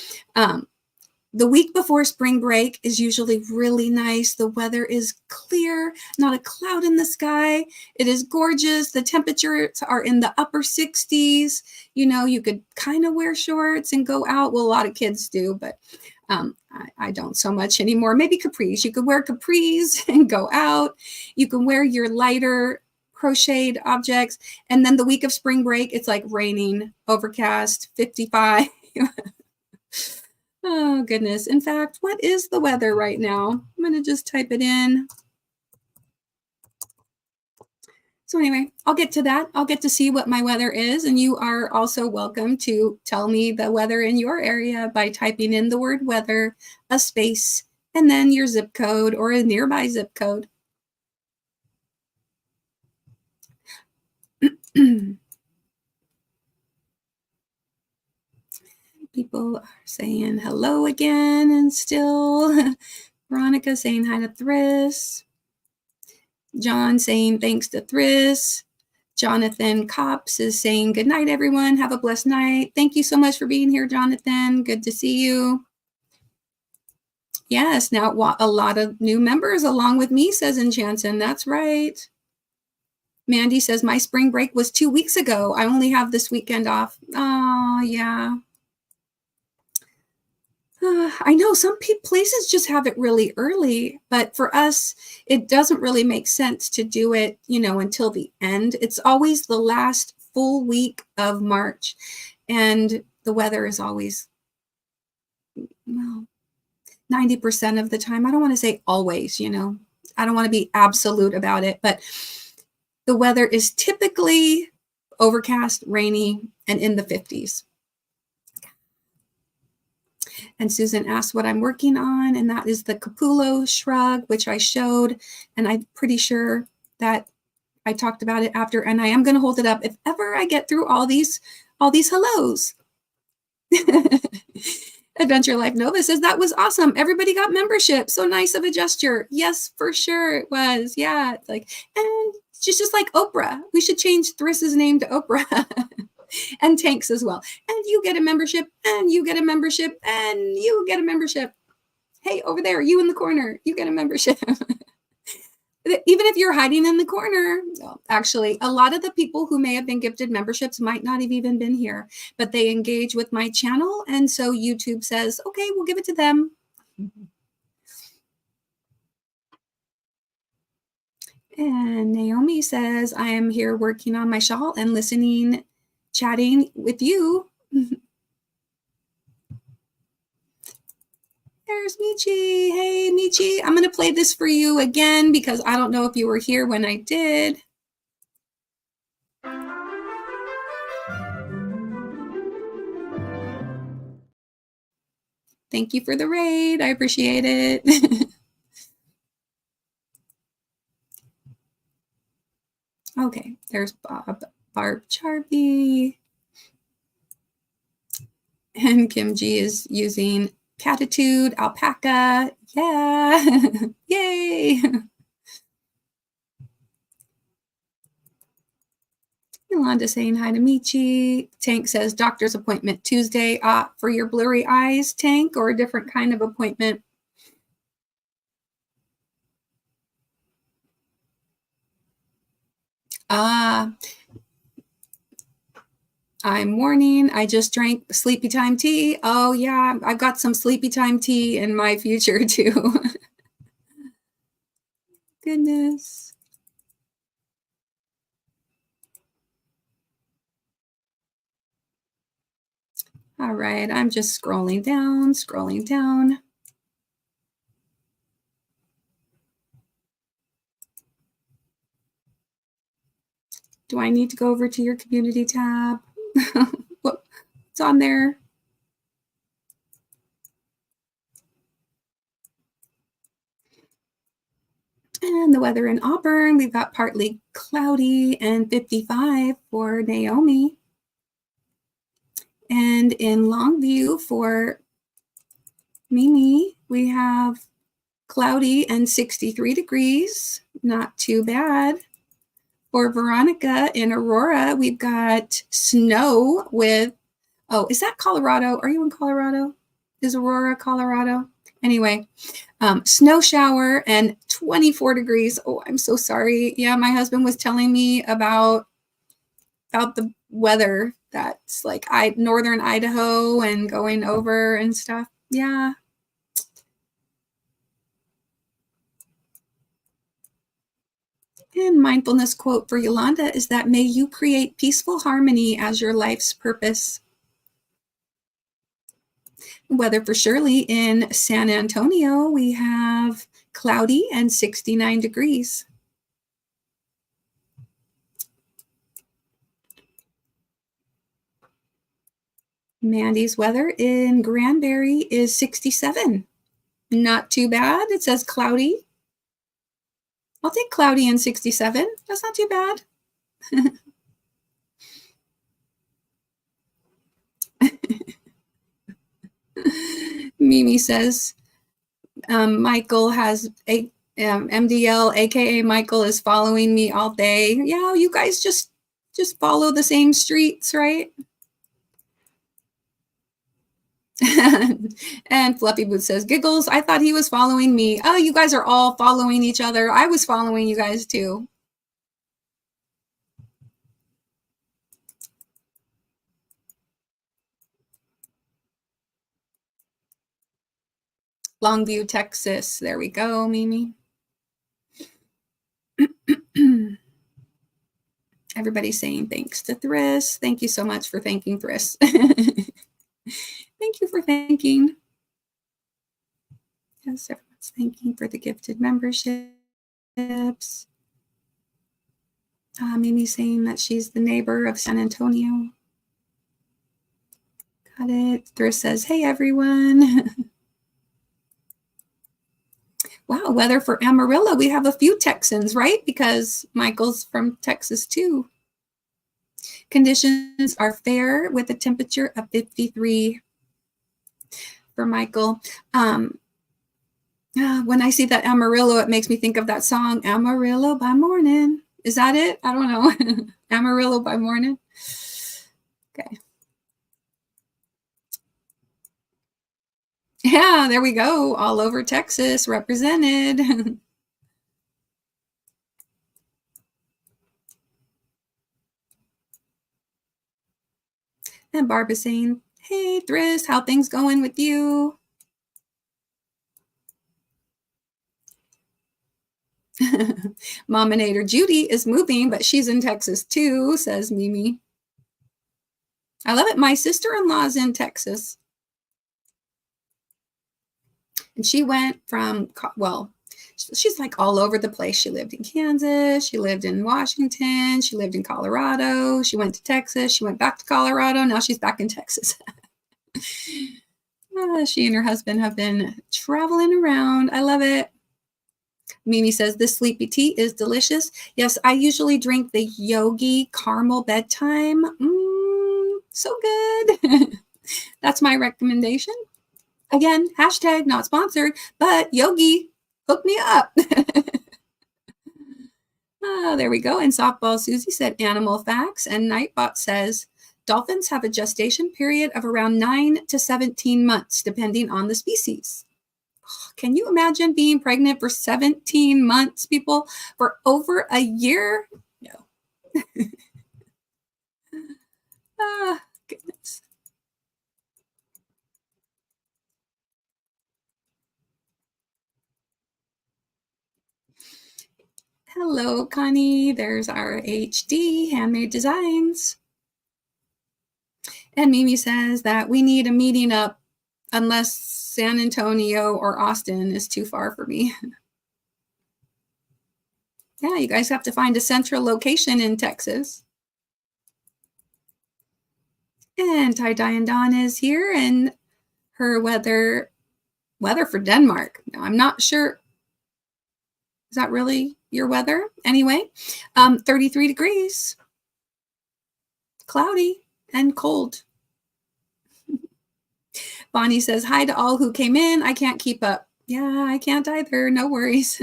the week before spring break is usually really nice. The weather is clear, not a cloud in the sky. It is gorgeous. The temperatures are in the upper 60s. You know, you could kind of wear shorts and go out. Well, a lot of kids do, but I don't so much anymore. Maybe capris. You could wear capris and go out. You can wear your lighter crocheted objects. And then the week of spring break, it's like raining, overcast, 55. Oh, goodness. In fact, what is the weather right now? I'm going to just type it in. So anyway, I'll get to that. I'll get to see what my weather is. And you are also welcome to tell me the weather in your area by typing in the word weather, a space, and then your zip code or a nearby zip code. People are saying hello again and still. Veronica saying hi to Thris. John saying thanks to Thris. Jonathan Cops is saying good night, everyone. Have a blessed night. Thank you so much for being here, Jonathan. Good to see you. Yes, now a lot of new members along with me, says Enchanton. That's right. Mandy says my spring break was 2 weeks ago. I only have this weekend off. Oh, yeah. I know some places just have it really early, but for us, it doesn't really make sense to do it, until the end. It's always the last full week of March, and the weather is always, well, 90% of the time. I don't want to say always, I don't want to be absolute about it, but the weather is typically overcast, rainy, and in the 50s. And Susan asked what I'm working on, and that is the Capullo shrug, which I showed, and I'm pretty sure that I talked about it after, and I am going to hold it up if ever I get through all these hellos. Adventure Life Nova says that was awesome. Everybody got membership. So nice of a gesture. Yes, for sure it was. Yeah, it's like, and she's just like Oprah. We should change Thris's name to Oprah. And Tanks as well. And you get a membership, and you get a membership, and you get a membership. Hey, over there, you in the corner, you get a membership. Even if you're hiding in the corner, well, actually, a lot of the people who may have been gifted memberships might not have even been here, but they engage with my channel. And so YouTube says, okay, we'll give it to them. And Naomi says, I am here working on my shawl and listening, chatting with you. There's Michi. Hey, Michi. I'm going to play this for you again because I don't know if you were here when I did. Thank you for the raid. I appreciate it. Okay, there's Barb Charby. And Kim G is using Catitude, Alpaca. Yeah. Yay. Yolanda saying hi to Michi. Tank says doctor's appointment Tuesday. For your blurry eyes, Tank, or a different kind of appointment? I'm morning. I just drank sleepy time tea. Oh, yeah, I've got some sleepy time tea in my future, too. Goodness. All right, I'm just scrolling down. Do I need to go over to your community tab? What's on there? And the weather in Auburn, we've got partly cloudy and 55 for Naomi. And in Longview for Mimi, we have cloudy and 63 degrees. Not too bad. For Veronica in Aurora, we've got snow with, oh, is that Colorado? Are you in Colorado? Is Aurora Colorado? Anyway, snow shower and 24 degrees. Oh, I'm so sorry. Yeah, my husband was telling me about the weather that's like northern Idaho and going over and stuff. Yeah. And mindfulness quote for Yolanda is that may you create peaceful harmony as your life's purpose. Weather for Shirley in San Antonio, we have cloudy and 69 degrees. Mandy's weather in Granbury is 67. Not too bad. It says cloudy. I'll take cloudy and 67. That's not too bad. Mimi says Michael has a MDL, aka Michael, is following me all day. Yeah, you guys just follow the same streets, right? And Fluffy Boots says, giggles, I thought he was following me. Oh, you guys are all following each other. I was following you guys too. Longview, Texas. There we go, Mimi. Everybody's saying thanks to Thris. Thank you so much for thanking Thris. Thank you for thanking. Yes, everyone's thanking for the gifted memberships. Mimi saying that she's the neighbor of San Antonio. Got it. Thris says, hey, everyone. Wow, weather for Amarillo. We have a few Texans, right? Because Michael's from Texas too. Conditions are fair with a temperature of 53 for Michael. When I see that Amarillo, it makes me think of that song, Amarillo by Morning. Is that it? I don't know. Amarillo by Morning. Okay. Yeah, there we go. All over Texas represented. And Barb is saying, hey, Thris, how things going with you? Mominator Judy is moving, but she's in Texas too, says Mimi. I love it. My sister-in-law's in Texas. And she went from, well, she's like all over the place. She lived in Kansas. She lived in Washington. She lived in Colorado. She went to Texas. She went back to Colorado. Now she's back in Texas. She and her husband have been traveling around. I love it. Mimi says, this sleepy tea is delicious. Yes, I usually drink the Yogi Caramel Bedtime. So good. That's my recommendation. Again, hashtag not sponsored, but Yogi, hook me up. There we go. And Softball Susie said animal facts. And Nightbot says dolphins have a gestation period of around 9 to 17 months, depending on the species. Can you imagine being pregnant for 17 months, people? For over a year? No. Goodness. Hello, Connie. There's our HD, Handmade Designs. And Mimi says that we need a meeting up unless San Antonio or Austin is too far for me. Yeah, you guys have to find a central location in Texas. And Tie Dye and Dawn is here, and her weather for Denmark. Now, I'm not sure. Is that really your weather? Anyway, 33 degrees, cloudy, and cold. Bonnie says, hi to all who came in. I can't keep up. Yeah, I can't either. No worries.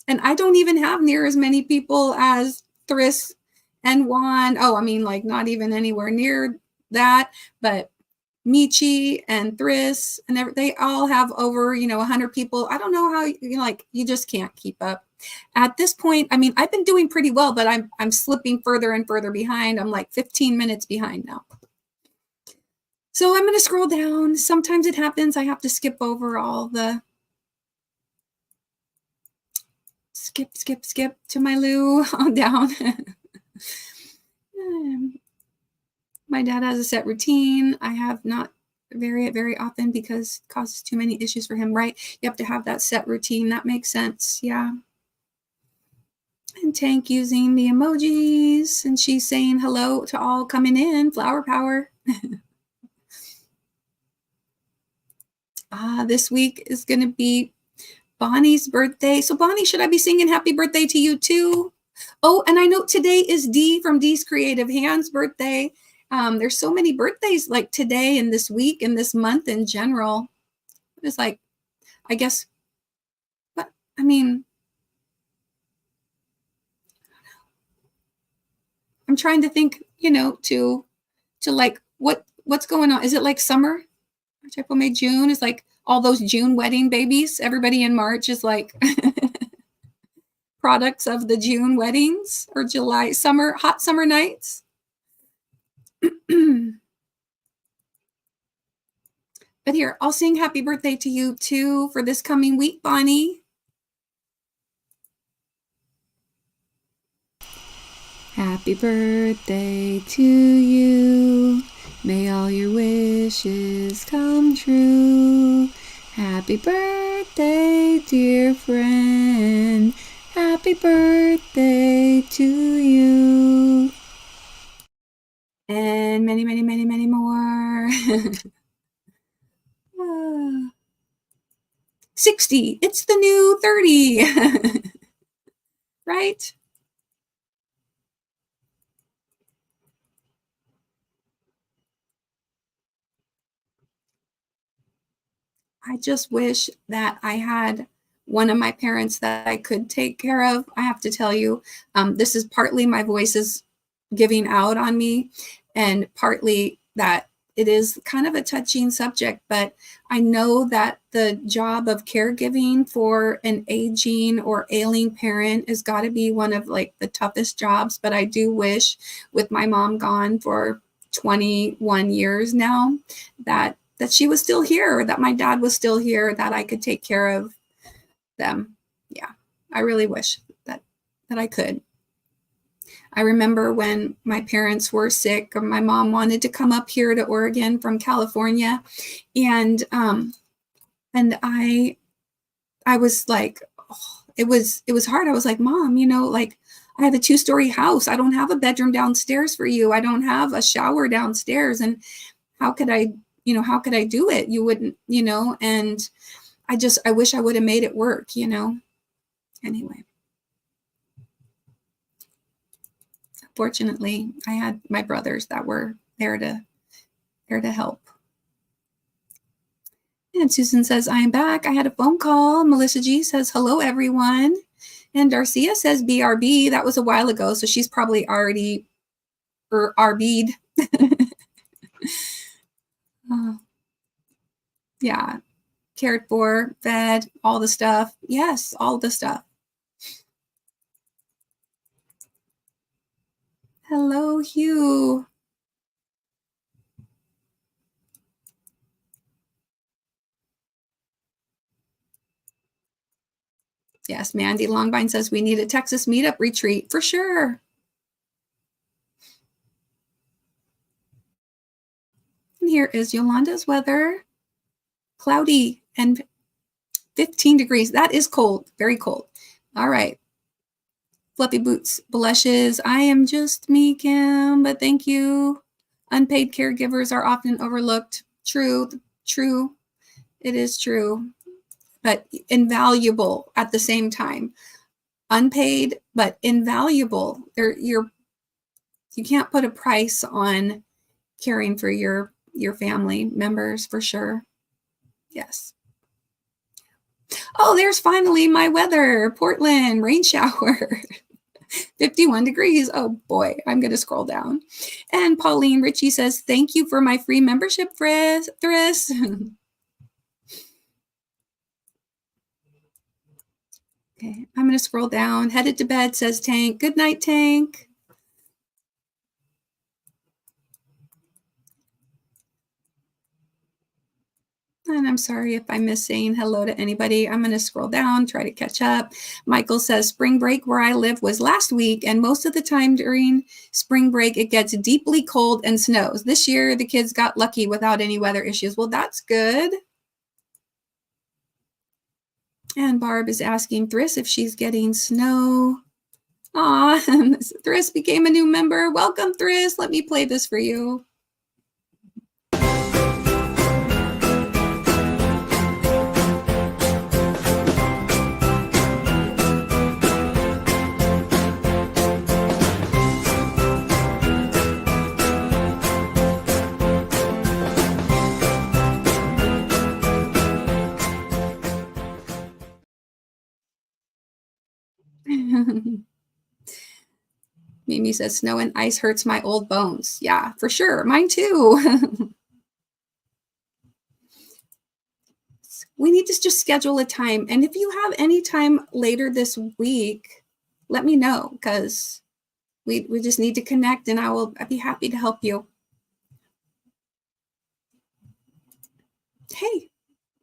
And I don't even have near as many people as Thris and Juan. Oh, I mean, like not even anywhere near that. But Michi and Thris and they all have over 100 people. I don't know how you just can't keep up at this point. I mean, I've been doing pretty well, but I'm slipping further and further behind. I'm like 15 minutes behind now. So I'm going to scroll down. Sometimes it happens. I have to skip over all the skip to my Lou on down. My dad has a set routine. I have not very often because it causes too many issues for him, right? You have to have that set routine. That makes sense. Yeah. And Tank using the emojis, and she's saying hello to all coming in. Flower power. This week is going to be Bonnie's birthday. So Bonnie, should I be singing happy birthday to you too? Oh, and I know today is Dee from Dee's Creative Hands birthday. There's so many birthdays like today and this week and this month in general. It's like, I guess, but I mean, I'm trying to think, to like what's going on. Is it like summer? March, April, May, June is like all those June wedding babies. Everybody in March is like products of the June weddings or July hot summer nights. But here, I'll sing happy birthday to you too for this coming week, Bonnie. Happy birthday to you. May all your wishes come true. Happy birthday, dear friend. Happy birthday to you. And many, many, many, many more. 60. It's the new 30. Right? I just wish that I had one of my parents that I could take care of. I have to tell you, this is partly my voice is giving out on me, and partly that it is kind of a touching subject, but I know that the job of caregiving for an aging or ailing parent has got to be one of like the toughest jobs. But I do wish, with my mom gone for 21 years now, that she was still here, that my dad was still here, that I could take care of them. Yeah, I really wish that I could. I remember when my parents were sick, or my mom wanted to come up here to Oregon from California, and I was like, oh, it was hard. I was like, Mom, like I have a 2-story house. I don't have a bedroom downstairs for you. I don't have a shower downstairs, and how could I do it? You wouldn't, and I wish I would have made it work, Anyway. Fortunately, I had my brothers that were there to help. And Susan says, I am back. I had a phone call. Melissa G says, hello, everyone. And Darcia says BRB. That was a while ago, so she's probably already RB'd. Yeah. Cared for, fed, all the stuff. Yes, all the stuff. Hello, Hugh. Yes, Mandy Longvine says we need a Texas meetup retreat for sure. And here is Yolanda's weather. Cloudy and 15 degrees. That is cold, very cold. All right. Fluffy boots, blushes. I am just me, Kim, but thank you. Unpaid caregivers are often overlooked. True. It is true. but invaluable at the same time. Unpaid, but invaluable. You can't put a price on caring for your family members, for sure. Yes. Oh, there's finally my weather. Portland, rain shower. 51 degrees. Oh boy, I'm going to scroll down. And Pauline Ritchie says, thank you for my free membership, Thris. Okay, I'm going to scroll down. Headed to bed, says Tank. Good night, Tank. And I'm sorry if I miss saying hello to anybody. I'm going to scroll down, try to catch up. Michael says, spring break where I live was last week, and most of the time during spring break, it gets deeply cold and snows. This year, the kids got lucky without any weather issues. Well, that's good. And Barb is asking Thris if she's getting snow. Aw, Thris became a new member. Welcome, Thris. Let me play this for you. Mimi says, snow and ice hurts my old bones. Yeah, for sure. Mine too. We need to just schedule a time. And if you have any time later this week, let me know, because we just need to connect, and I'd be happy to help you. Hey,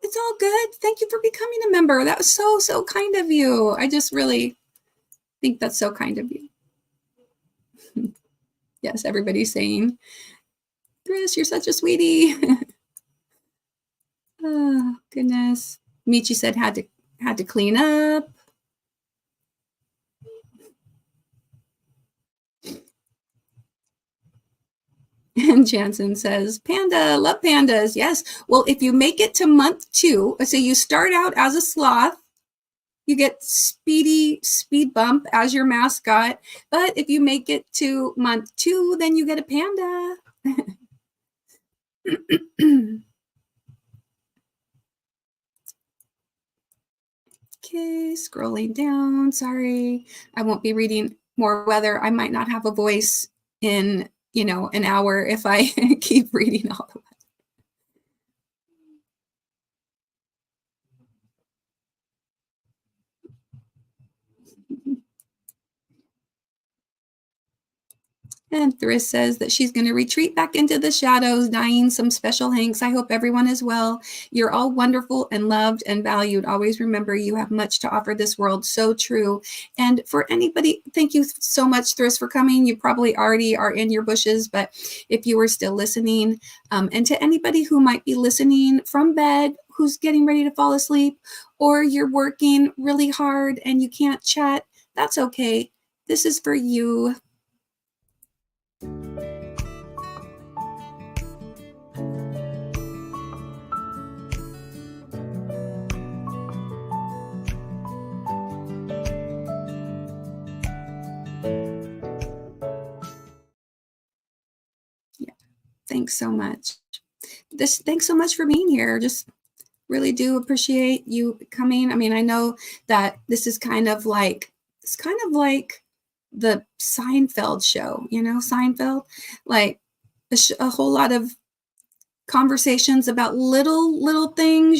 it's all good. Thank you for becoming a member. That was so kind of you. I just really think that's so kind of you. Yes, everybody's saying, Thris, you're such a sweetie. Oh, goodness. Michi said had to clean up. And Jansen says, Panda, love pandas. Yes. Well, if you make it to month 2, so you start out as a sloth, you get speed bump as your mascot. But if you make it to month 2, then you get a panda. Okay, scrolling down. Sorry, I won't be reading more weather. I might not have a voice in, an hour if I keep reading all the way. And Thris says that she's going to retreat back into the shadows, dying some special hanks. I hope everyone is well. You're all wonderful and loved and valued. Always remember you have much to offer this world. So true. And for anybody, thank you so much, Thris, for coming. You probably already are in your bushes, but if you are still listening, and to anybody who might be listening from bed, who's getting ready to fall asleep, or you're working really hard and you can't chat, that's okay. This is for you. Yeah, thanks so much. Thanks so much for being here. Just really do appreciate you coming. I mean, I know that this is kind of like the Seinfeld show, Seinfeld, like a whole lot of conversations about little things.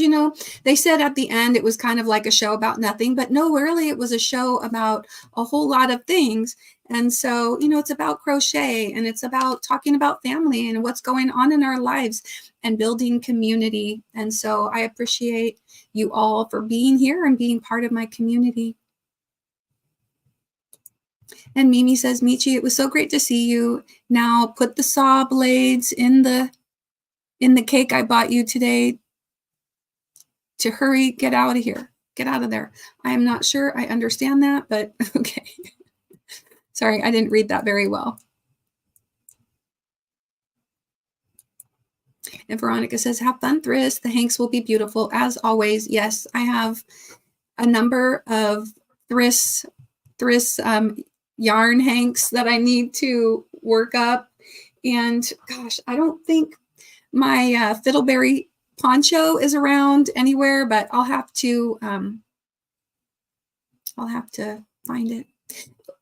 They said at the end it was kind of like a show about nothing, but no, really it was a show about a whole lot of things. And so, it's about crochet, and it's about talking about family and what's going on in our lives and building community. And so I appreciate you all for being here and being part of my community. And Mimi says, Michi, it was so great to see you. Now put the saw blades in the cake I bought you today to hurry, get out of here. Get out of there. I am not sure I understand that, but okay. Sorry, I didn't read that very well. And Veronica says, have fun, Thriss. The hanks will be beautiful as always. Yes, I have a number of Thriss yarn hanks that I need to work up. And gosh, I don't think my fiddleberry poncho is around anywhere, but I'll have to find it.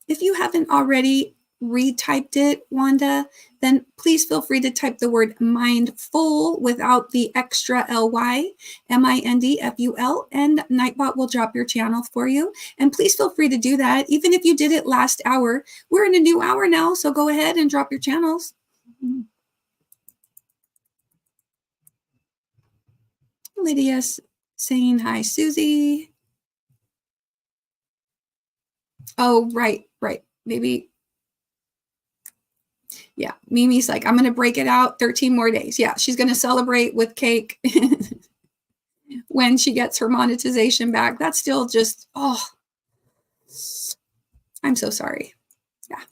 If you haven't already retyped it, Wanda, then please feel free to type the word mindful without the extra ly, mindful, and Nightbot will drop your channel for you. And please feel free to do that. Even if you did it last hour, we're in a new hour now, so go ahead and drop your channels. Lydia's saying hi, Susie. Oh, right. Maybe. Yeah, Mimi's like, I'm going to break it out 13 more days. Yeah, she's going to celebrate with cake when she gets her monetization back. That's still just, oh, I'm so sorry. Yeah.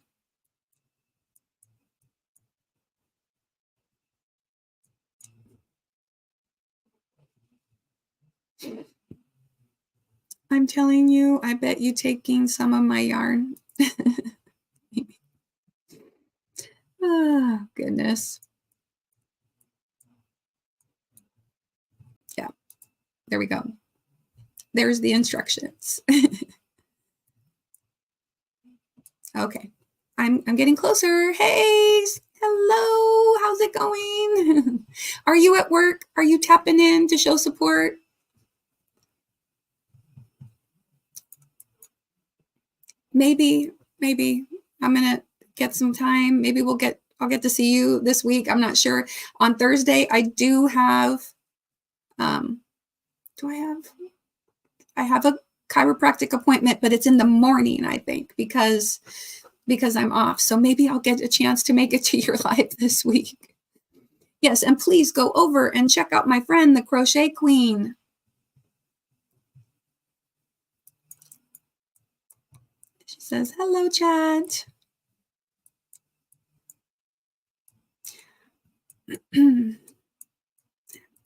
I'm telling you, I bet you taking some of my yarn. Oh, goodness. Yeah, there we go. There's the instructions. Okay, I'm getting closer. Hey, hello, how's it going? Are you at work? Are you tapping in to show support? Maybe I'm gonna get some time. Maybe I'll get to see you this week. I'm not sure. On Thursday, I do have. I have a chiropractic appointment, but it's in the morning, I think, because I'm off. So maybe I'll get a chance to make it to your live this week. Yes, and please go over and check out my friend, the Crochet Queen. She says, hello, chat.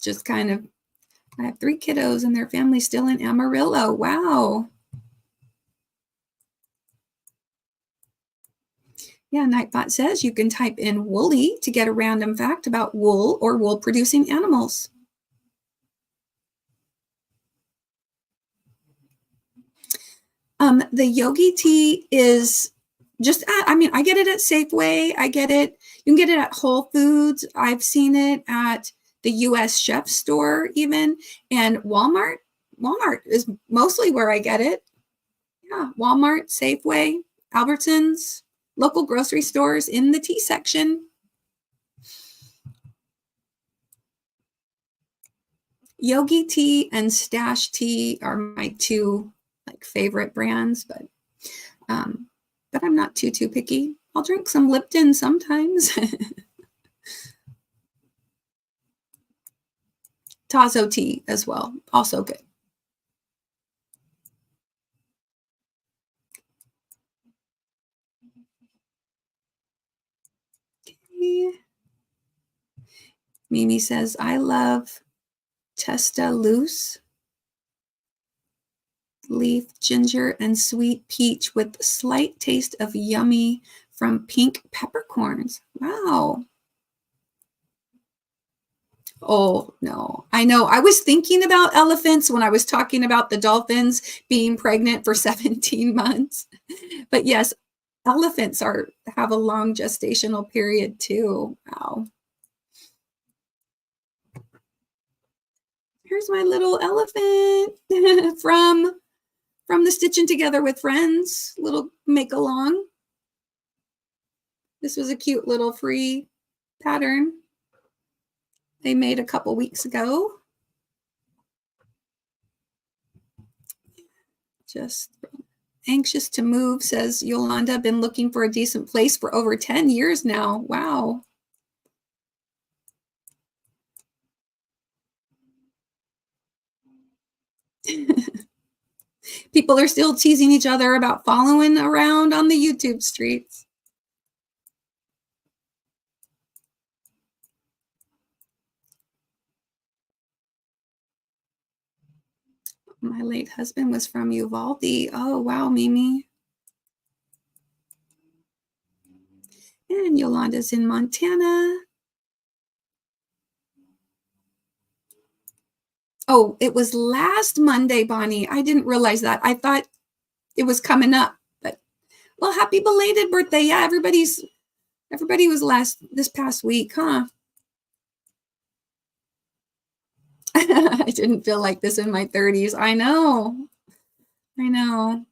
Just kind of, I have 3 kiddos and their family's still in Amarillo. Wow. Yeah, Nightbot says you can type in woolly to get a random fact about wool or wool producing animals. The yogi tea is just, I get it at Safeway. I get it. You can get it at Whole Foods. I've seen it at the US Chef store even, and Walmart. Walmart is mostly where I get it. Yeah, Walmart, Safeway, Albertsons, local grocery stores in the tea section. Yogi tea and Stash tea are my 2 favorite brands, but I'm not too picky. I'll drink some Lipton sometimes. Tazo tea as well, also good. Okay. Mimi says, I love Testa Loose, leaf, ginger, and sweet peach with slight taste of yummy from pink peppercorns. Wow. Oh, no. I know. I was thinking about elephants when I was talking about the dolphins being pregnant for 17 months. But yes, elephants have a long gestational period too. Wow. Here's my little elephant from the Stitching Together with Friends little make along. This was a cute little free pattern they made a couple weeks ago. Just anxious to move, says Yolanda. Been looking for a decent place for over 10 years now. Wow. People are still teasing each other about following around on the YouTube streets. My late husband was from Uvalde. Oh, wow, Mimi. And Yolanda's in Montana. Oh, it was last Monday, Bonnie. I didn't realize that. I thought it was coming up, but well, happy belated birthday. Yeah, everybody was this past week, huh? I didn't feel like this in my 30s. I know. I know.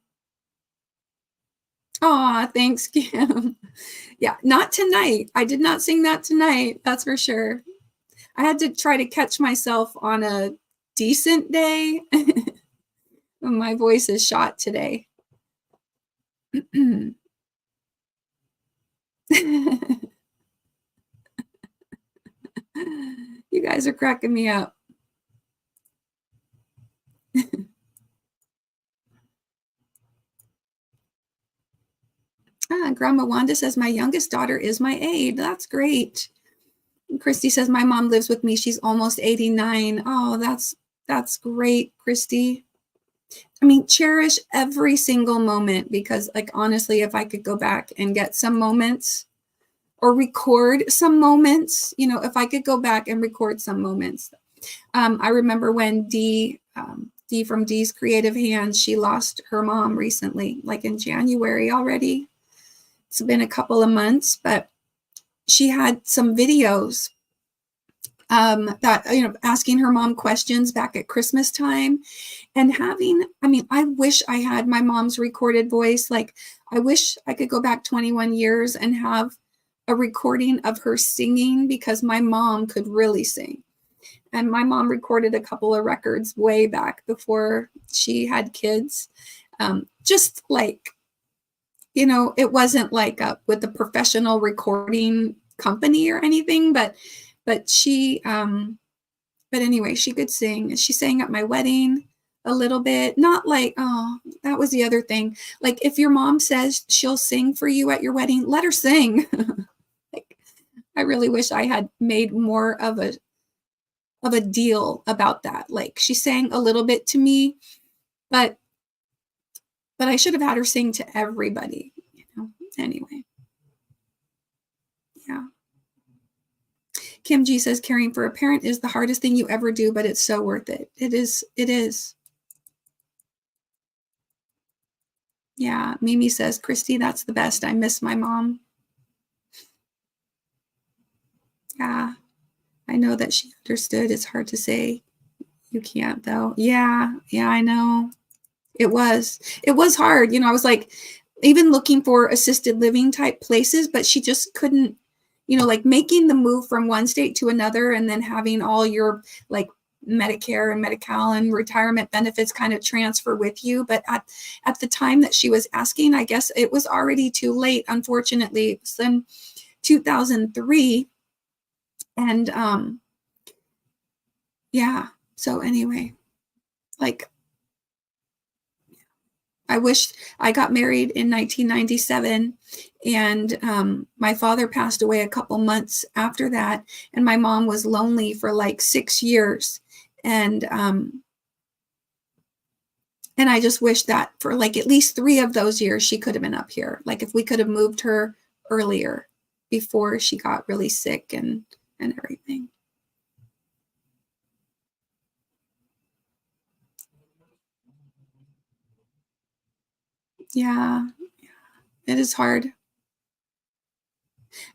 Aw, thanks, Kim. Yeah, not tonight. I did not sing that tonight. That's for sure. I had to try to catch myself on a decent day. My voice is shot today. You guys are cracking me up. Grandma Wanda says, my youngest daughter is my aide. That's great. Christy says, my mom lives with me. She's almost 89. Oh, that's great, Christy. I mean, cherish every single moment because, like, honestly, if I could go back and get some moments or record some moments, if I could go back and record some moments. I remember when Dee from Dee's Creative Hands, she lost her mom recently, like in January already. It's been a couple of months, but she had some videos that, asking her mom questions back at Christmas time and I wish I had my mom's recorded voice. Like, I wish I could go back 21 years and have a recording of her singing because my mom could really sing. And my mom recorded a couple of records way back before she had kids. Just like, it wasn't like with a professional recording company or anything, but she, but anyway, she could sing. She sang at my wedding a little bit, not like, oh, that was the other thing. Like, if your mom says she'll sing for you at your wedding, let her sing. Like, I really wish I had made more of a deal about that. Like, she sang a little bit to me, but I should have had her sing to everybody, anyway. Yeah. Kim G says, caring for a parent is the hardest thing you ever do, but it's so worth it. It is. Yeah. Mimi says, Christy, that's the best. I miss my mom. Yeah. I know that she understood. It's hard to say. You can't, though. Yeah. Yeah, I know. It was hard. I was like, even looking for assisted living type places, but she just couldn't, like making the move from one state to another and then having all your like Medicare and Medi-Cal and retirement benefits kind of transfer with you. But at the time that she was asking, I guess it was already too late. Unfortunately, it was in 2003. And yeah. So anyway, like, I wish I got married in 1997 and my father passed away a couple months after that. And my mom was lonely for like 6 years. And I just wish that for like at least 3 of those years, she could have been up here. Like if we could have moved her earlier before she got really sick and everything. Yeah, it is hard.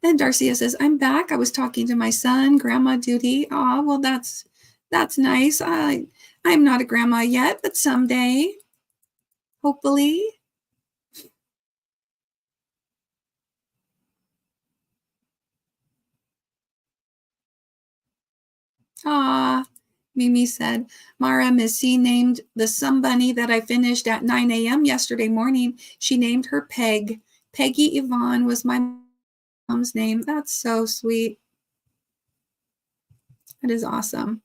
And Darcia says, I'm back. I was talking to my son, grandma duty. Oh, well, that's nice. I'm not a grandma yet, but someday, hopefully. Ah, Mimi said, Mara Missy named the sun bunny that I finished at 9 a.m. yesterday morning. She named her Peg. Peggy Yvonne was my mom's name. That's so sweet. That is awesome.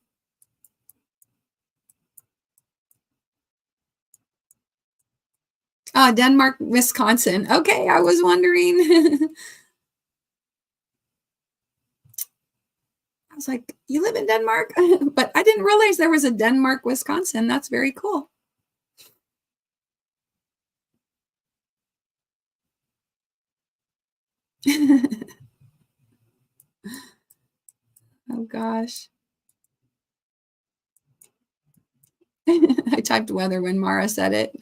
Denmark, Wisconsin. Okay, I was wondering. I was like, you live in Denmark? But I didn't realize there was a Denmark, Wisconsin. That's very cool. gosh. I typed weather when Mara said it.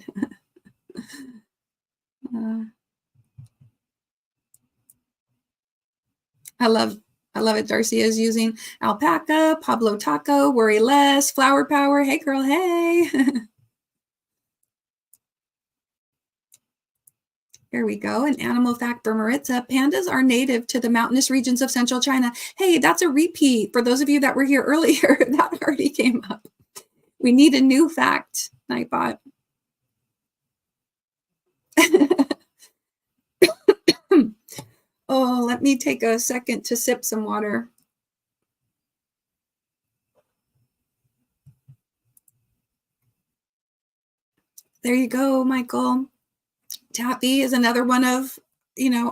I love it. Darcy is using alpaca, Pablo Taco, worry less, flower power. Hey girl, hey. Here we go. An animal fact for Maritza. Pandas are native to the mountainous regions of central China. Hey, that's a repeat. For those of you that were here earlier, that already came up. We need a new fact, Nightbot. Oh, let me take a second to sip some water. There you go, Michael. Taffy is another one of,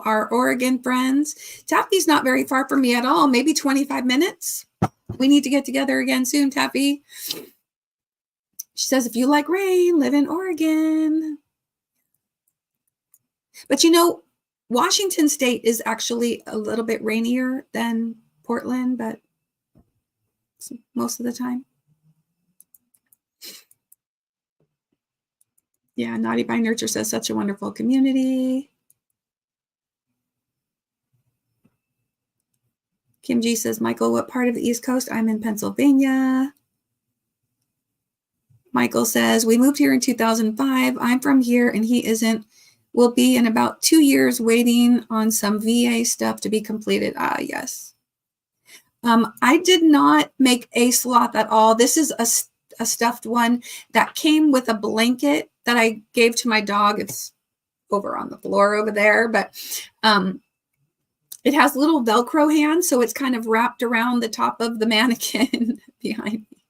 our Oregon friends. Taffy's not very far from me at all, maybe 25 minutes. We need to get together again soon, Taffy. She says, if you like rain, live in Oregon. But Washington State is actually a little bit rainier than Portland, but most of the time. Yeah, Naughty by Nurture says such a wonderful community. Kim G says, Michael, what part of the East Coast? I'm in Pennsylvania. Michael says, we moved here in 2005. I'm from here and he isn't. We'll be in about 2 years waiting on some VA stuff to be completed. Ah, yes. I did not make a sloth at all. This is a stuffed one that came with a blanket that I gave to my dog. It's over on the floor over there, but it has little Velcro hands, so it's kind of wrapped around the top of the mannequin behind me.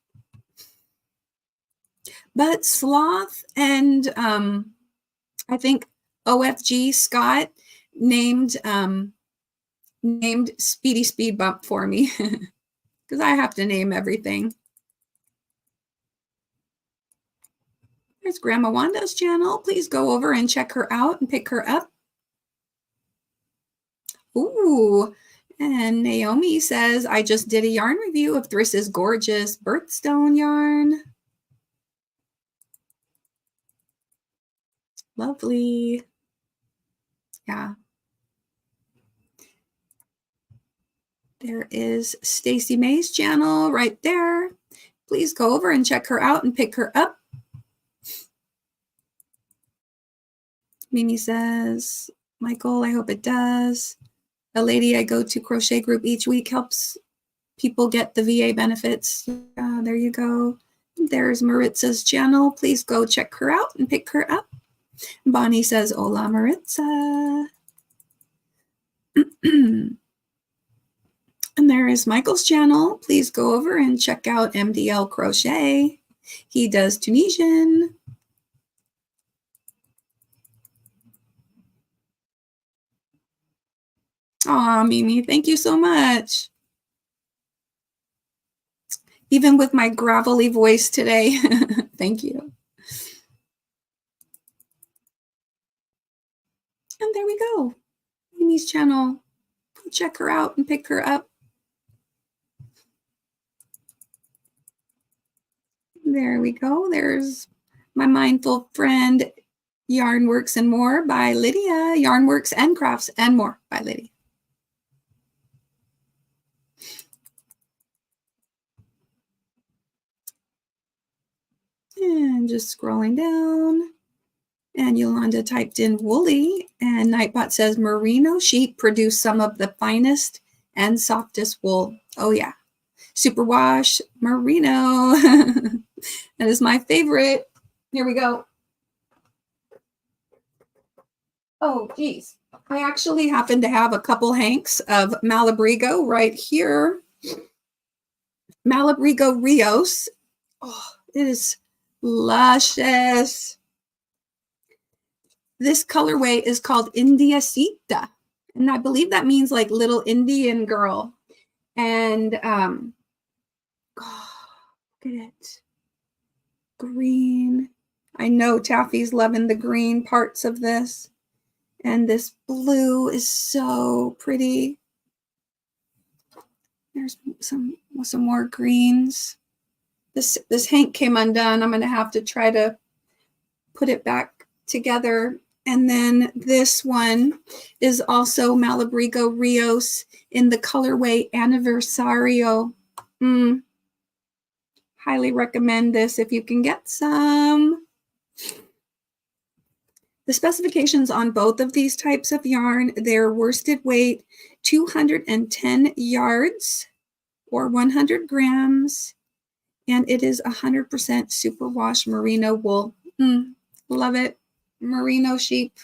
But Sloth and I think OFG Scott named Speedy Speed Bump for me because I have to name everything. There's Grandma Wanda's channel. Please go over and check her out and pick her up. Ooh, and Naomi says, I just did a yarn review of Thriss's gorgeous birthstone yarn. Lovely. Yeah. There is Stacy May's channel right there. Please go over and check her out and pick her up. Mimi says, Michael, I hope it does. A lady I go to crochet group each week helps people get the VA benefits. There you go. There's Maritza's channel. Please go check her out and pick her up. Bonnie says, hola, Maritza. And there is Michael's channel. Please go over and check out MDL Crochet. He does Tunisian. Aw, Mimi, thank you so much. Even with my gravelly voice today, thank you. And there we go. Mimi's channel. Go check her out and pick her up. There we go. There's my mindful friend, Yarnworks and More by Lydia. Yarnworks and Crafts and More by Lydia. And just scrolling down. And Yolanda typed in woolly, and Nightbot says merino sheep produce some of the finest and softest wool. Oh yeah, superwash merino. That is my favorite. Here we go. Oh geez, I actually happen to have a couple hanks of Malabrigo right here. Malabrigo Rios. Oh, it is luscious. This colorway is called Indiasita, and I believe that means like little Indian girl. And oh, look at it. Green. I know Taffy's loving the green parts of this. And this blue is so pretty. There's some more greens. This hank came undone. I'm going to have to try to put it back together. And then this one is also Malabrigo Rios in the colorway Aniversario. Highly recommend this if you can get some. The specifications on both of these types of yarn, their worsted weight, 210 yards or 100 grams. And it is 100% superwash merino wool. Love it. Merino sheep.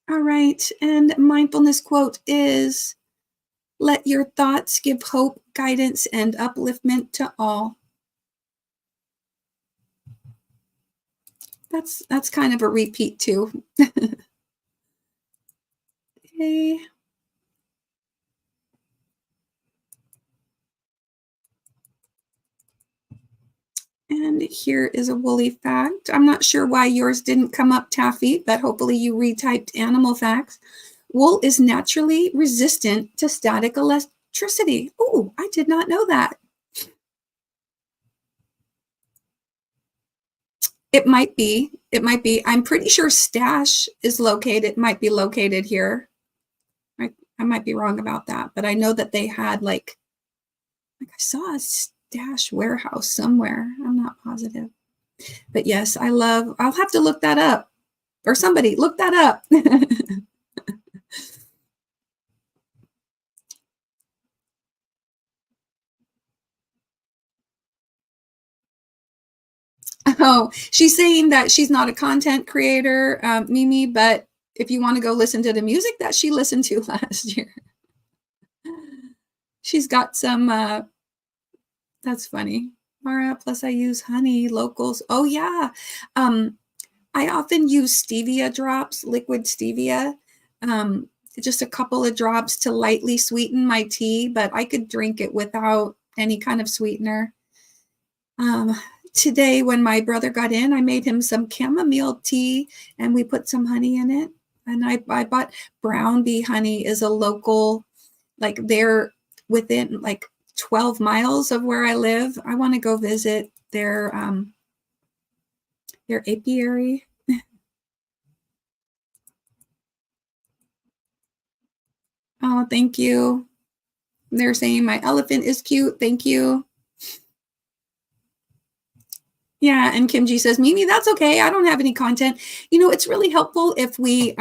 All right. And mindfulness quote is, let your thoughts give hope, guidance, and upliftment to all. That's kind of a repeat too. Okay. And here is a woolly fact. I'm not sure why yours didn't come up, Taffy, but hopefully you retyped animal facts. Wool is naturally resistant to static electricity. Oh, I did not know that. It might be. It might be. I'm pretty sure Stash is might be located here. I might be wrong about that, but I know that they had like I saw a Stash warehouse somewhere. I'm not positive. But yes, I'll have to look that up. Or somebody look that up. Oh, she's saying that she's not a content creator, Mimi, but if you want to go listen to the music that she listened to last year, she's got some, that's funny. Mara, plus I use honey, locals. Oh yeah. I often use stevia drops, liquid stevia, just a couple of drops to lightly sweeten my tea, but I could drink it without any kind of sweetener. Today, when my brother got in, I made him some chamomile tea and we put some honey in it. And I bought Brown Bee Honey is a local, like they're within like 12 miles of where I live. I want to go visit their apiary. Oh, thank you. They're saying my elephant is cute. Thank you. Yeah, and Kimji says, Mimi, that's okay. I don't have any content. It's really helpful if we,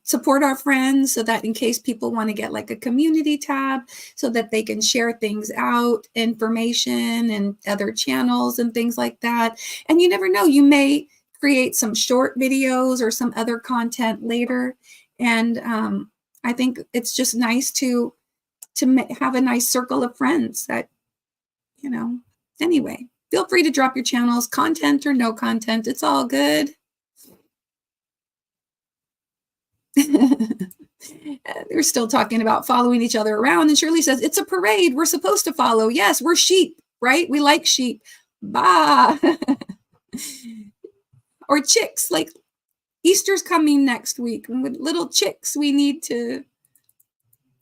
support our friends so that in case people want to get like a community tab so that they can share things out, information and other channels and things like that. And you never know, you may create some short videos or some other content later. And I think it's just nice to have a nice circle of friends that, anyway, feel free to drop your channels, content or no content. It's all good. We're still talking about following each other around. And Shirley says, it's a parade. We're supposed to follow. Yes, we're sheep, right? We like sheep. Bah. Or chicks, like Easter's coming next week. And with little chicks, we need to,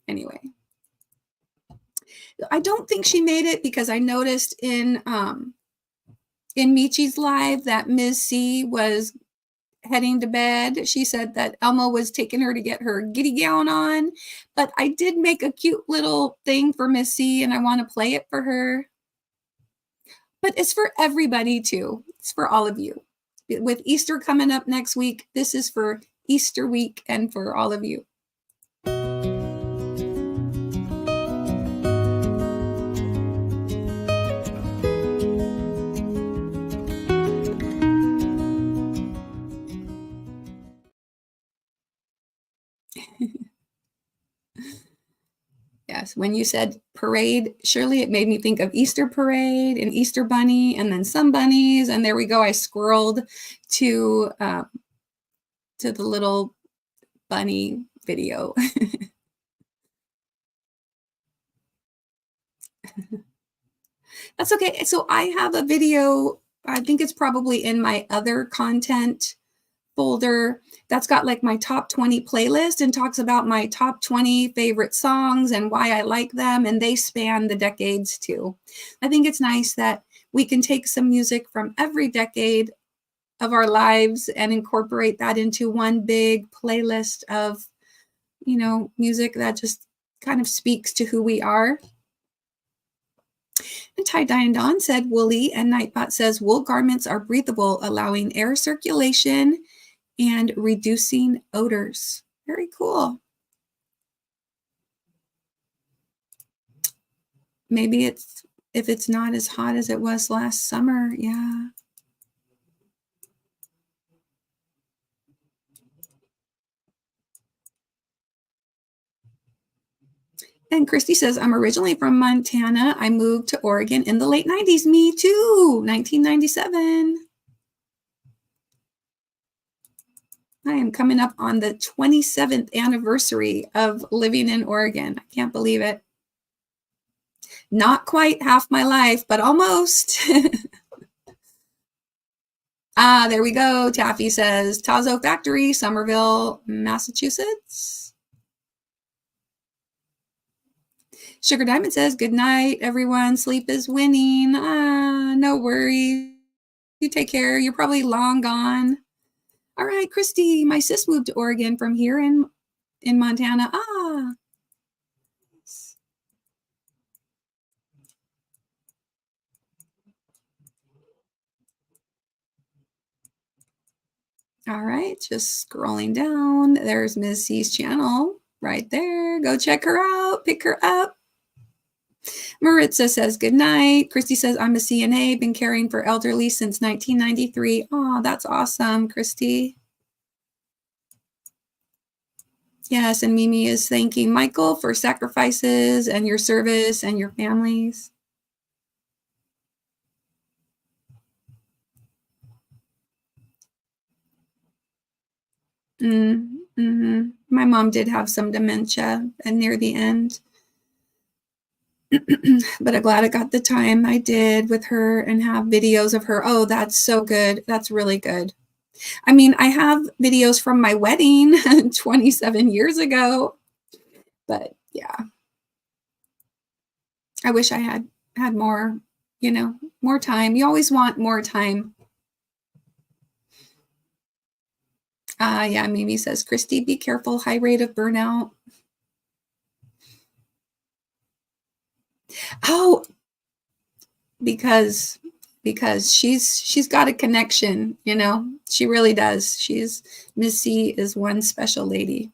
anyway. I don't think she made it because I noticed in Michi's live that Ms. C was heading to bed. She said that Elmo was taking her to get her giddy gown on, but I did make a cute little thing for Miss C and I want to play it for her. But it's for everybody too. It's for all of you. With Easter coming up next week, this is for Easter week and for all of you. Yes, when you said parade, Shirley, it made me think of Easter parade and Easter bunny and then some bunnies. And there we go. I squirreled to the little bunny video. That's okay. So I have a video, I think it's probably in my other content folder that's got like my top 20 playlist and talks about my top 20 favorite songs and why I like them. And they span the decades too. I think it's nice that we can take some music from every decade of our lives and incorporate that into one big playlist of, music that just kind of speaks to who we are. And Tie Dye and Dawn said woolly, and Nightbot says wool garments are breathable, allowing air circulation and reducing odors. Very cool. Maybe if it's not as hot as it was last summer. Yeah. And Christy says, I'm originally from Montana. I moved to Oregon in the late 90s. Me too, 1997. I am coming up on the 27th anniversary of living in Oregon. I can't believe it. Not quite half my life, but almost. There we go. Taffy says, Tazo Factory, Somerville, Massachusetts. Sugar Diamond says, good night, everyone. Sleep is winning. No worries. You take care. You're probably long gone. All right, Christy, my sis moved to Oregon from here in Montana. All right, just scrolling down. There's Ms. C's channel right there. Go check her out. Pick her up. Maritza says, good night. Christy says, I'm a CNA, been caring for elderly since 1993. Oh, that's awesome, Christy. Yes, and Mimi is thanking Michael for sacrifices and your service and your families. Mm-hmm. My mom did have some dementia and near the end. But I'm glad I got the time I did with her and have videos of her. Oh, that's so good. That's really good. I mean, I have videos from my wedding 27 years ago, but yeah. I wish I had more, more time. You always want more time. Yeah, Mimi says, Christy, be careful, high rate of burnout. Oh, because she's got a connection, she really does. Miss C is one special lady.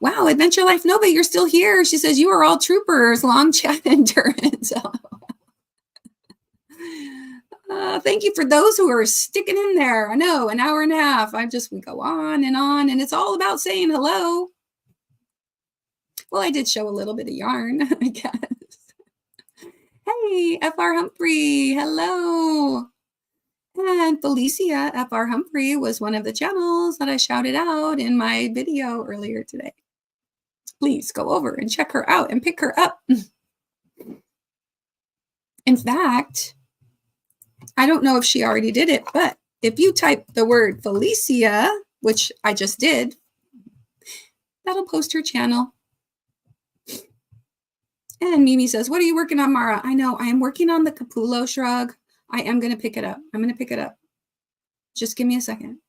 Wow, Adventure Life Nova, you're still here. She says, you are all troopers, long chat endurance. Thank you for those who are sticking in there. I know, an hour and a half. We go on, and it's all about saying hello. Well, I did show a little bit of yarn, I guess. Hey, F.R. Humphrey, hello. And Felicia F.R. Humphrey was one of the channels that I shouted out in my video earlier today. Please go over and check her out and pick her up. In fact, I don't know if she already did it, but if you type the word Felicia, which I just did, that'll post her channel. And Mimi says, what are you working on, Mara? I know, I am working on the Capullo shrug. I am going to pick it up. I'm going to pick it up. Just give me a second.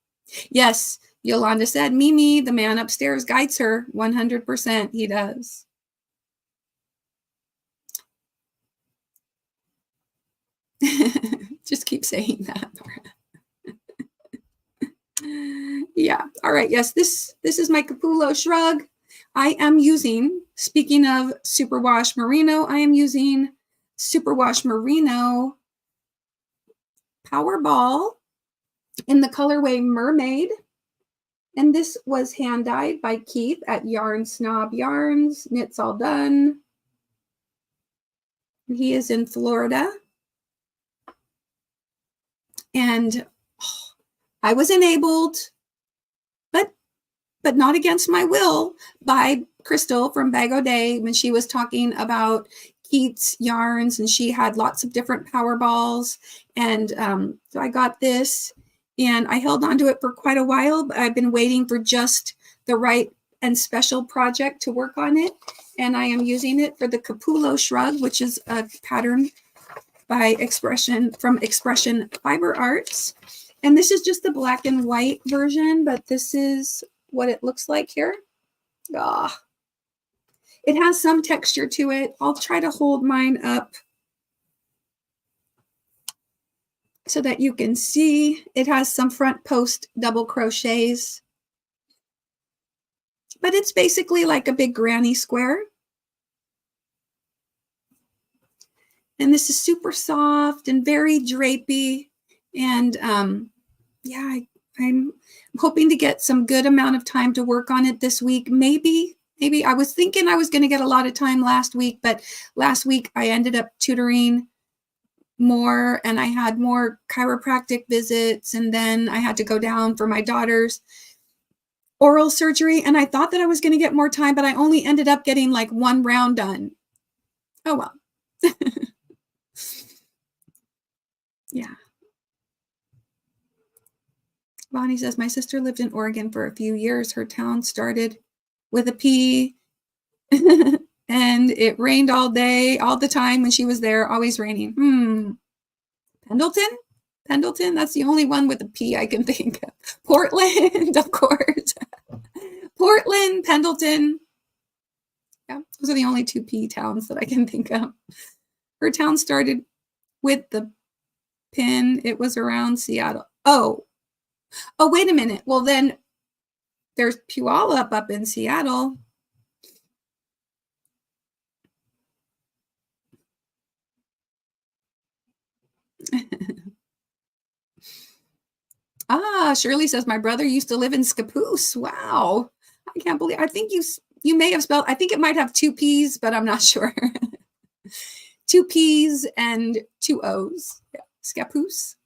Yes, Yolanda said, Mimi, the man upstairs guides her 100%. He does. Just keep saying that, Mara. Yeah. All right. Yes, this is my Capullo shrug. I am using, speaking of Superwash Merino, I am using Superwash Merino Powerball in the colorway Mermaid. And this was hand dyed by Keith at Yarn Snob Yarns. Knits All Done. He is in Florida. And I was enabled, but not against my will, by Crystal from Bag O' Day when she was talking about Keith's yarns, and she had lots of different power balls. And so I got this, and I held on to it for quite a while. But I've been waiting for just the right and special project to work on it, and I am using it for the Capullo Shrug, which is a pattern by Expression Fiber Arts. And this is just the black and white version, but this is what it looks like here. Ah, it has some texture to it. I'll try to hold mine up so that you can see. It has some front post double crochets, but it's basically like a big granny square. And this is super soft and very drapey. And yeah, I'm hoping to get some good amount of time to work on it this week. Maybe I was thinking I was going to get a lot of time last week, but last week I ended up tutoring more and I had more chiropractic visits, and then I had to go down for my daughter's oral surgery, and I thought that I was going to get more time, but I only ended up getting like one round done. Oh well. Yeah. Bonnie says, my sister lived in Oregon for a few years. Her town started with a P and it rained all day, all the time when she was there, always raining. Pendleton? That's the only one with a P I can think of. Portland, of course. Portland, Pendleton. Yeah, those are the only two P towns that I can think of. Her town started with the pin. It was around Seattle. Oh, wait a minute. Well, then there's Puyallup up in Seattle. Shirley says, my brother used to live in Scappoose. Wow. I can't believe, I think you may have spelled, I think it might have two P's, but I'm not sure. Two P's and two O's. Yeah. Scappoose.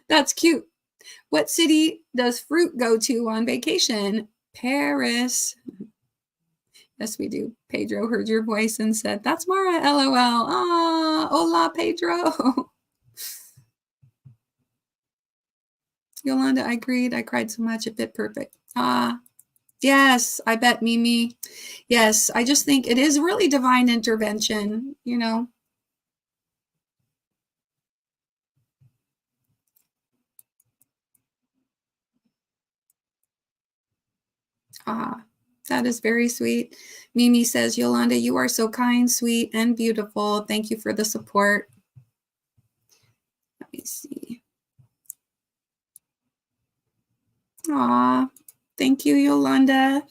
That's cute. What city does Fruit go to on vacation? Paris. Yes, we do. Pedro heard your voice and said, that's Mara, LOL. Ah, hola, Pedro. Yolanda, I agreed. I cried so much, it fit perfect. Yes, I bet, Mimi. Yes, I just think it is really divine intervention, you know. That is very sweet. Mimi says, Yolanda, you are so kind, sweet, and beautiful. Thank you for the support. Let me see. Thank you, Yolanda.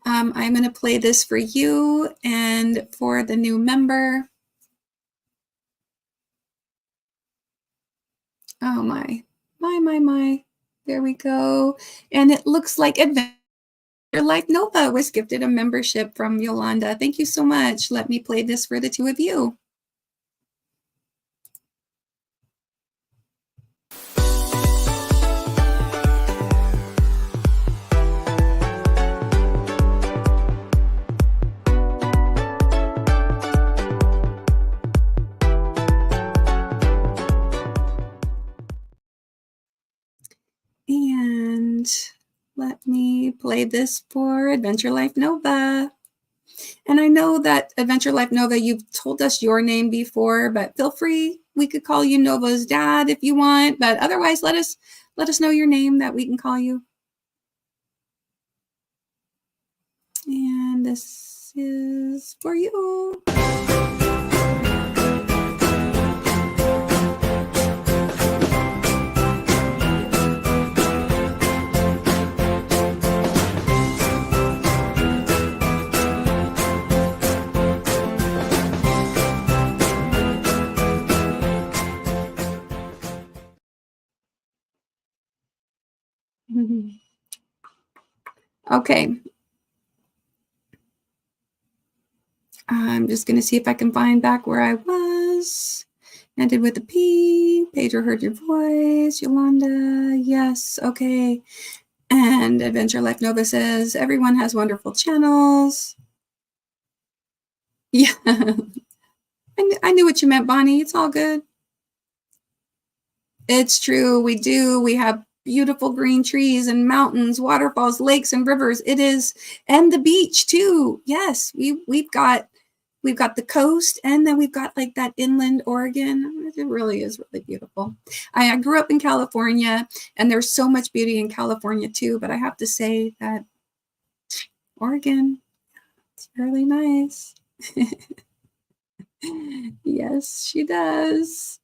I'm going to play this for you and for the new member. Oh, my. There we go. And it looks like Adventure Life Nova was gifted a membership from Yolanda. Thank you so much. Let me play this for the two of you. And let me play this for Adventure Life Nova. And I know that Adventure Life Nova, you've told us your name before, but feel free. We could call you Nova's dad if you want, but otherwise let us know your name that we can call you. And this is for you. Okay. I'm just going to see if I can find back where I was. Ended with a P. Pedro heard your voice. Yolanda. Yes. Okay. And Adventure Life Nova says, everyone has wonderful channels. Yeah. I knew what you meant, Bonnie. It's all good. It's true. We do. We have beautiful green trees and mountains, waterfalls, lakes, and rivers. It is, and the beach too. Yes, we've got the coast, and then we've got like that inland Oregon. It really is really beautiful. I grew up in California, and there's so much beauty in California too. But I have to say that Oregon, it's really nice. Yes, she does.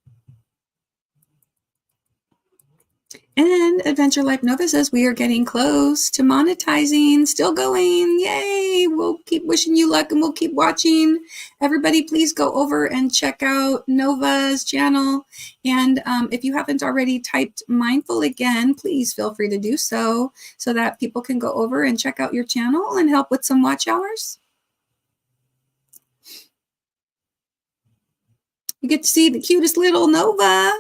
And Adventure Life Nova says we are getting close to monetizing, still going. Yay! We'll keep wishing you luck and we'll keep watching. Everybody, please go over and check out Nova's channel. And if you haven't already typed mindful again, please feel free to do so that people can go over and check out your channel and help with some watch hours. You get to see the cutest little Nova.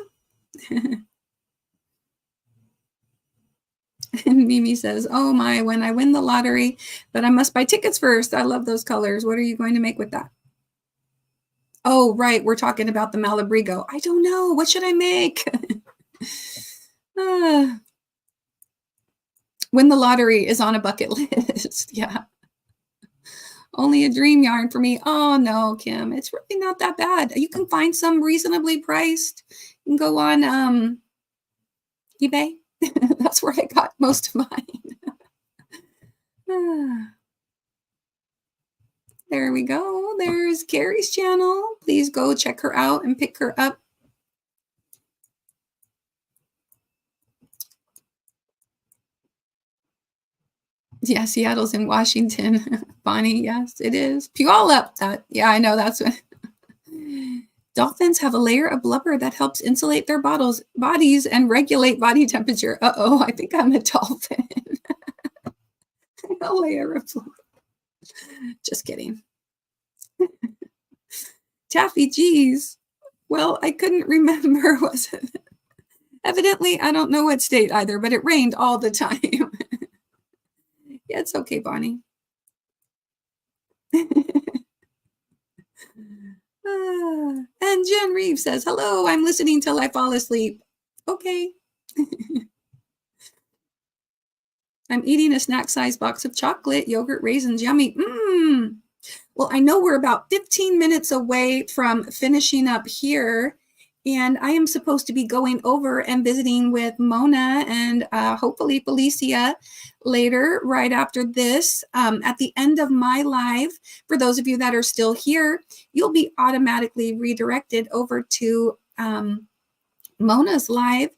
And Mimi says, oh my, when I win the lottery, but I must buy tickets first. I love those colors. What are you going to make with that? Oh, right. We're talking about the Malabrigo. I don't know. What should I make? Win the lottery is on a bucket list. Yeah. Only a dream yarn for me. Oh, no, Kim. It's really not that bad. You can find some reasonably priced. You can go on eBay. That's where I got most of mine. There we go. There's Carrie's channel. Please go check her out and pick her up. Yeah, Seattle's in Washington. Bonnie, yes, it is. Puyallup. Yeah, I know that's what. Dolphins have a layer of blubber that helps insulate their bodies and regulate body temperature. Uh-oh, I think I'm a dolphin. A layer of blubber. Just kidding. Taffy, geez. Well, I couldn't remember, was it? Evidently, I don't know what state either, but it rained all the time. Yeah, it's okay, Bonnie. And Jen Reeves says, hello, I'm listening till I fall asleep. Okay. I'm eating a snack-sized box of chocolate, yogurt, raisins, yummy. Well, I know we're about 15 minutes away from finishing up here, and I am supposed to be going over and visiting with Mona and hopefully Felicia later, right after this. At the end of my live, for those of you that are still here, you'll be automatically redirected over to Mona's live,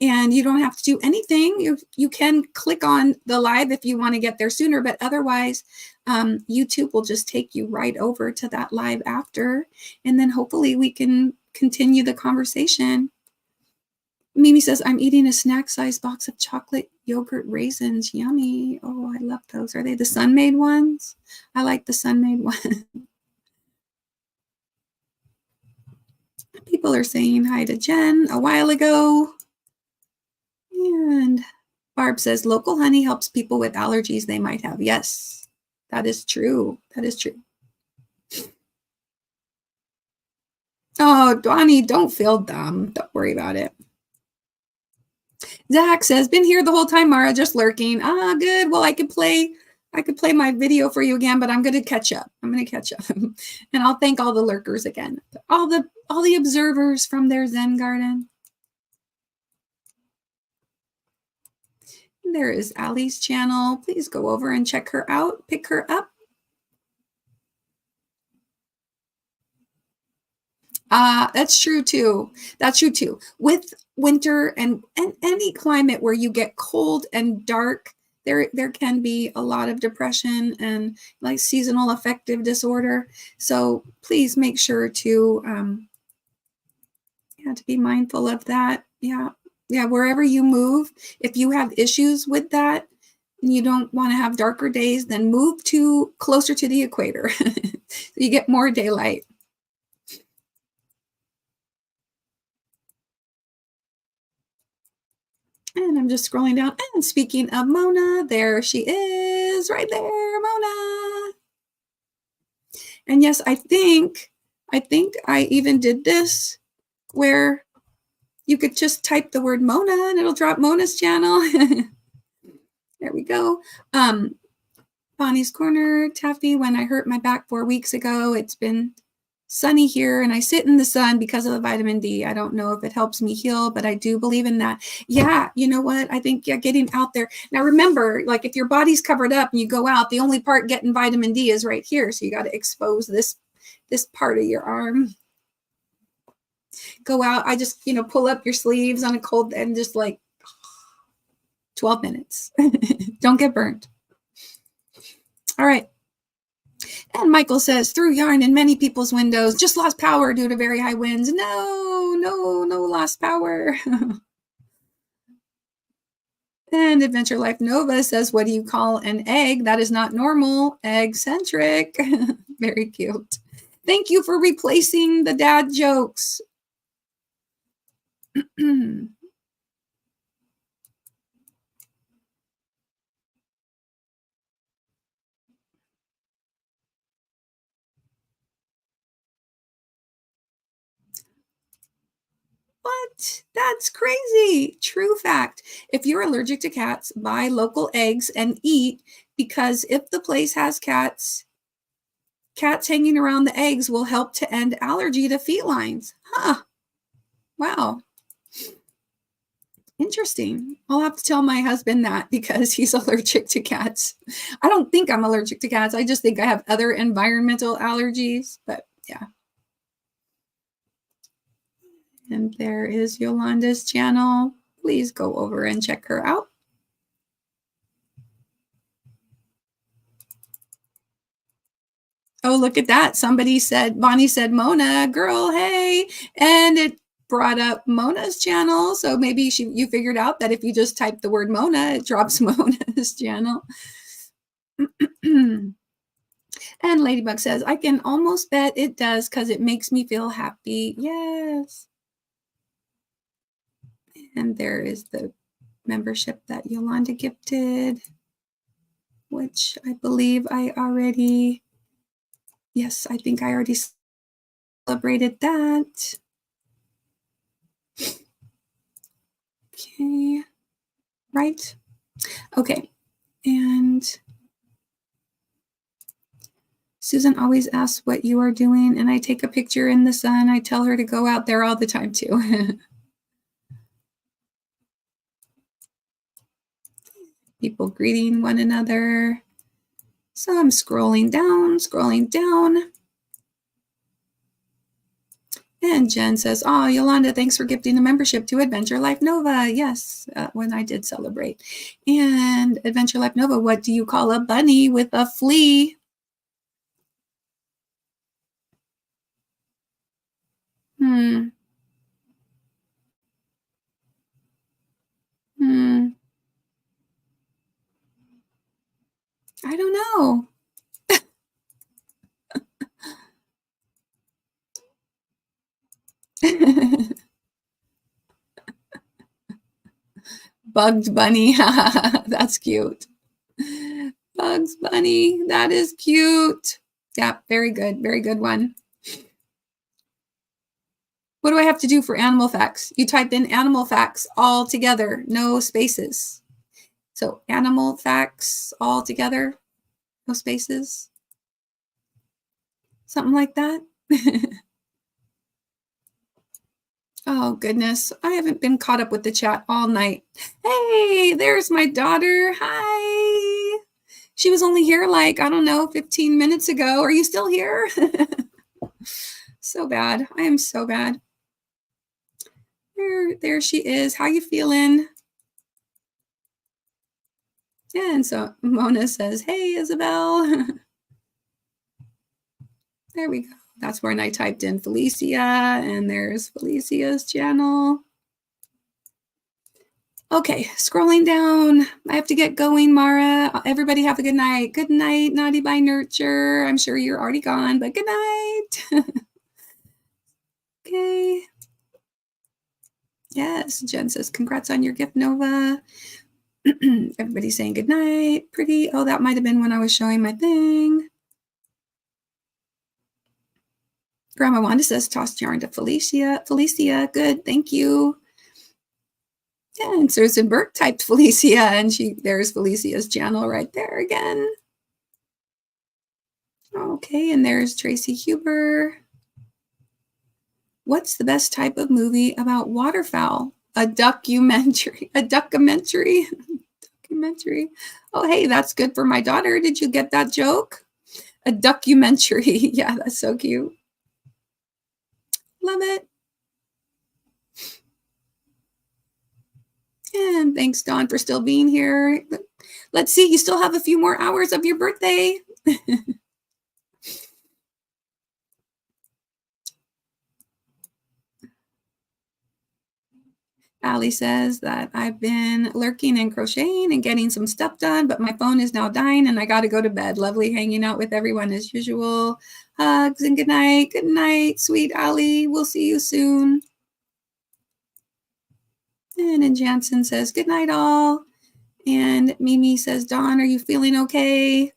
and you don't have to do anything. You can click on the live if you want to get there sooner, but otherwise YouTube will just take you right over to that live after, and then hopefully we can continue the conversation. Mimi says, I'm eating a snack-sized box of chocolate yogurt raisins. Yummy. Oh, I love those. Are they the Sun-Made ones? I like the Sun-Made ones. People are saying hi to Jen a while ago. And Barb says, local honey helps people with allergies they might have. Yes, that is true. That is true. Oh, Donnie, don't feel dumb. Don't worry about it. Zach says, been here the whole time, Mara, just lurking. Ah, good. Well, I could play my video for you again, but I'm going to catch up. And I'll thank all the lurkers again. All the observers from their Zen garden. There is Allie's channel. Please go over and check her out. Pick her up. That's true too. That's true too. With winter and any climate where you get cold and dark, there can be a lot of depression and like seasonal affective disorder. So please make sure to be mindful of that. Yeah. Wherever you move, if you have issues with that and you don't want to have darker days, then move to closer to the equator. So you get more daylight. And I'm just scrolling down. And speaking of Mona, there she is right there, Mona. And yes, I think I think I even did this where you could just type the word Mona and it'll drop Mona's channel. There we go. Bonnie's Corner, Taffy, when I hurt my back 4 weeks ago, it's been sunny here and I sit in the sun because of the vitamin D. I don't know if it helps me heal, but I do believe in that. Yeah, you know what? I think getting out there. Now remember, like if your body's covered up and you go out, the only part getting vitamin D is right here. So you got to expose this part of your arm. Go out. I just, pull up your sleeves on a cold and just like 12 minutes. Don't get burned. All right. And Michael says, threw yarn in many people's windows, just lost power due to very high winds. No lost power. And Adventure Life Nova says, what do you call an egg? That is not normal. Egg-centric. Very cute. Thank you for replacing the dad jokes. What? That's crazy. True fact. If you're allergic to cats, buy local eggs and eat, because if the place has cats hanging around the eggs will help to end allergy to felines. Huh. Wow. Interesting. I'll have to tell my husband that because he's allergic to cats. I don't think I'm allergic to cats. I just think I have other environmental allergies, but yeah. And there is Yolanda's channel. Please go over and check her out. Oh, look at that. Bonnie said, Mona, girl, hey. And it brought up Mona's channel. So maybe you figured out that if you just type the word Mona, it drops Mona's channel. And Ladybug says, I can almost bet it does because it makes me feel happy. Yes. And there is the membership that Yolanda gifted, which I believe I already, yes, I think I already celebrated that. Okay, right? Okay, and Susan always asks what you are doing, and I take a picture in the sun. I tell her to go out there all the time too. People greeting one another. So I'm scrolling down. And Jen says, oh, Yolanda, thanks for gifting the membership to Adventure Life Nova. Yes, when I did celebrate. And Adventure Life Nova, what do you call a bunny with a flea? I don't know. Bugs Bunny. That's cute. Bugs Bunny. That is cute. Yeah, very good. Very good one. What do I have to do for animal facts? You type in animal facts all together, no spaces. So animal facts all together, no spaces. Something like that. Oh, goodness. I haven't been caught up with the chat all night. Hey, there's my daughter. Hi. She was only here like, I don't know, 15 minutes ago. Are you still here? So bad. I am so bad. There she is. How you feeling? And so Mona says, hey, Isabel. There we go. That's when I typed in Felicia, and there's Felicia's channel. Okay, scrolling down. I have to get going, Mara. Everybody have a good night. Good night, Naughty by Nurture. I'm sure you're already gone, but good night. Okay. Yes, Jen says, congrats on your gift, Nova. Everybody's saying good night. Pretty. Oh, that might have been when I was showing my thing. Grandma Wanda says, toss yarn to Felicia. Felicia, good, thank you. Yeah, and Susan Burke typed Felicia, and there's Felicia's channel right there again. Okay, and there's Tracy Huber. What's the best type of movie about waterfowl? A documentary. A documentary. Documentary. Oh, hey, that's good for my daughter. Did you get that joke? A documentary. Yeah, that's so cute. Love it. And thanks, Dawn, for still being here. Let's see, you still have a few more hours of your birthday. Allie says that I've been lurking and crocheting and getting some stuff done, but my phone is now dying and I got to go to bed. Lovely hanging out with everyone as usual. Hugs and good night. Good night, sweet Allie. We'll see you soon. And Jansen says, good night, all. And Mimi says, Dawn, are you feeling okay?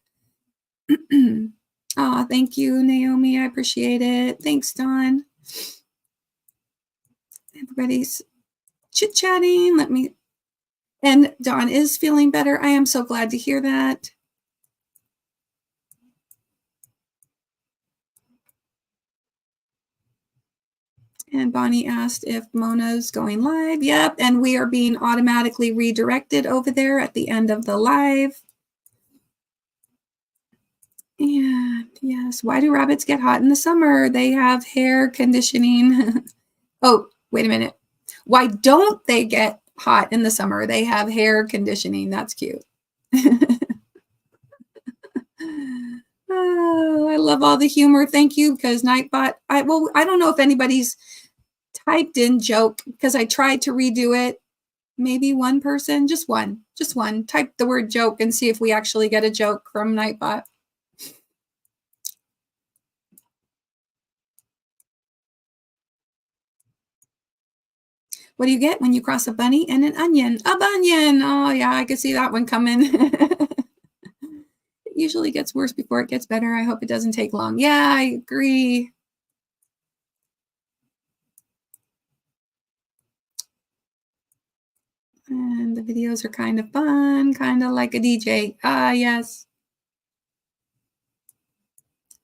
Oh, thank you, Naomi. I appreciate it. Thanks, Dawn. Everybody's chit-chatting. And Dawn is feeling better. I am so glad to hear that. And Bonnie asked if Mona's going live. Yep, and we are being automatically redirected over there at the end of the live. And yes, why do rabbits get hot in the summer? They have hair conditioning. Oh, wait a minute. Why don't they get hot in the summer? They have hair conditioning. That's cute. Oh, I love all the humor. Thank you, because Nightbot, I don't know if anybody's typed in joke, because I tried to redo it. Maybe one person, just one, type the word joke and see if we actually get a joke from Nightbot. What do you get when you cross a bunny and an onion? A bunion. Oh yeah, I could see that one coming. It usually gets worse before it gets better. I hope it doesn't take long. Yeah, I agree. And the videos are kind of fun, kind of like a DJ. Ah, yes.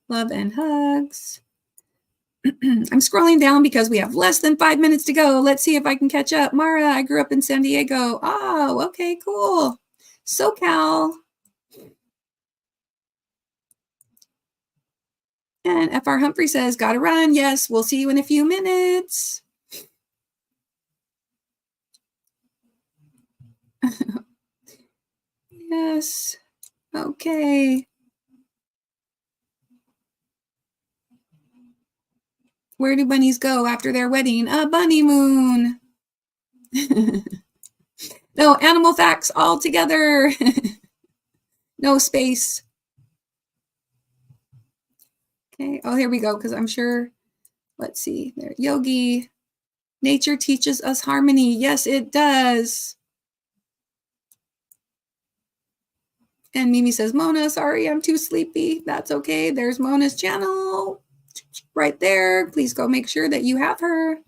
Love and hugs. I'm scrolling down because we have less than 5 minutes to go. Let's see if I can catch up. Mara, I grew up in San Diego. Oh, okay, cool. SoCal. And FR Humphrey says, gotta run. Yes, we'll see you in a few minutes. Yes. Okay. Where do bunnies go after their wedding? A bunny moon. No, animal facts all together. No space. Okay. Oh, here we go, because I'm sure. Let's see. There. Yogi. Nature teaches us harmony. Yes, it does. And Mimi says, Mona, sorry, I'm too sleepy. That's okay. There's Mona's channel right there. Please go make sure that you have her.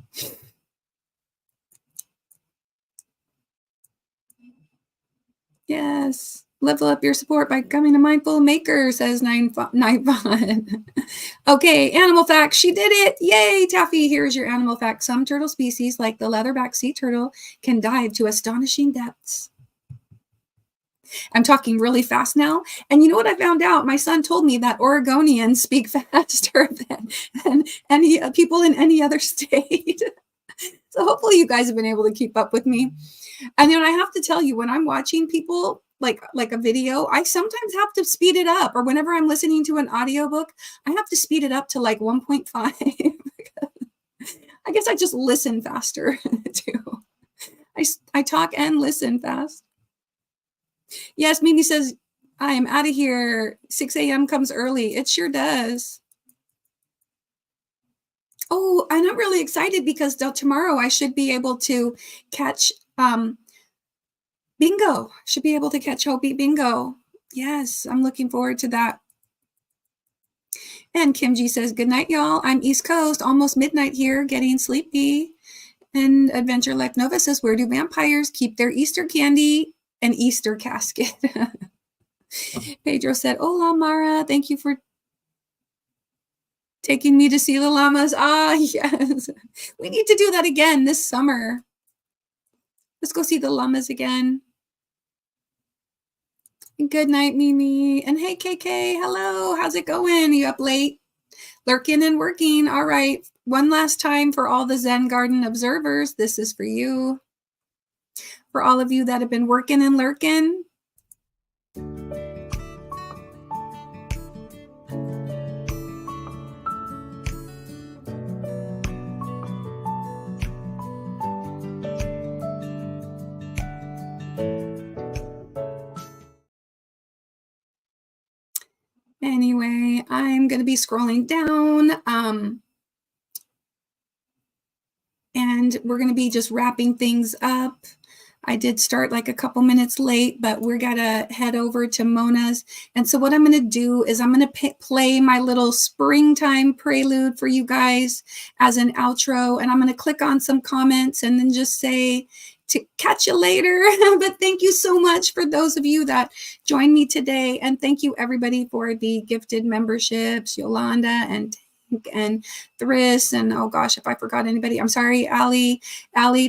Yes. Level up your support by becoming a mindful maker, says Nightbot. Okay, animal fact. She did it. Yay, Taffy. Here's your animal fact. Some turtle species, like the leatherback sea turtle, can dive to astonishing depths. I'm talking really fast now. And you know what I found out? My son told me that Oregonians speak faster than any people in any other state. So hopefully you guys have been able to keep up with me. And then I have to tell you, when I'm watching people like a video, I sometimes have to speed it up. Or whenever I'm listening to an audiobook, I have to speed it up to like 1.5. I guess I just listen faster too. I talk and listen fast. Yes, Mimi says, I am out of here. 6 a.m. comes early. It sure does. Oh, and I'm really excited because tomorrow I should be able to catch bingo. Should be able to catch Hopi bingo. Yes, I'm looking forward to that. And Kim G says, good night, y'all. I'm East Coast, almost midnight here, getting sleepy. And Adventure Life Nova says, where do vampires keep their Easter candy? An Easter casket. Pedro said, hola, Mara. Thank you for taking me to see the llamas. Ah, yes. We need to do that again this summer. Let's go see the llamas again. Good night, Mimi. And hey, KK, hello. How's it going? Are you up late? Lurking and working. All right. One last time for all the Zen Garden observers. This is for you. For all of you that have been working and lurking. Anyway, I'm going to be scrolling down. And we're going to be just wrapping things up. I did start like a couple minutes late, but we're going to head over to Mona's. And so what I'm going to do is I'm going to play my little springtime prelude for you guys as an outro. And I'm going to click on some comments and then just say to catch you later. But thank you so much for those of you that joined me today. And thank you everybody for the gifted memberships, Yolanda and Thris, and oh gosh, if I forgot anybody, I'm sorry. Ali,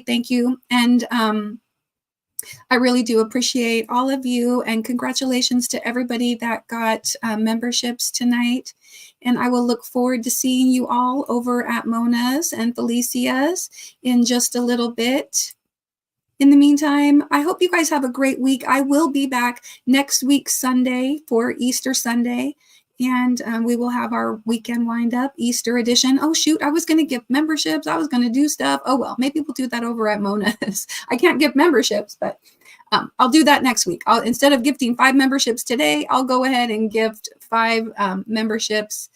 thank you. And I really do appreciate all of you, and congratulations to everybody that got memberships tonight. And I will look forward to seeing you all over at Mona's and Felicia's in just a little bit. In the meantime, I hope you guys have a great week. I will be back next week, Sunday, for Easter Sunday. And we will have our weekend wind up Easter edition. Oh, shoot, I was going to give memberships. I was going to do stuff. Oh, well, maybe we'll do that over at Mona's. I can't give memberships, but I'll do that next week. Instead of gifting 5 memberships today, I'll go ahead and gift 5 memberships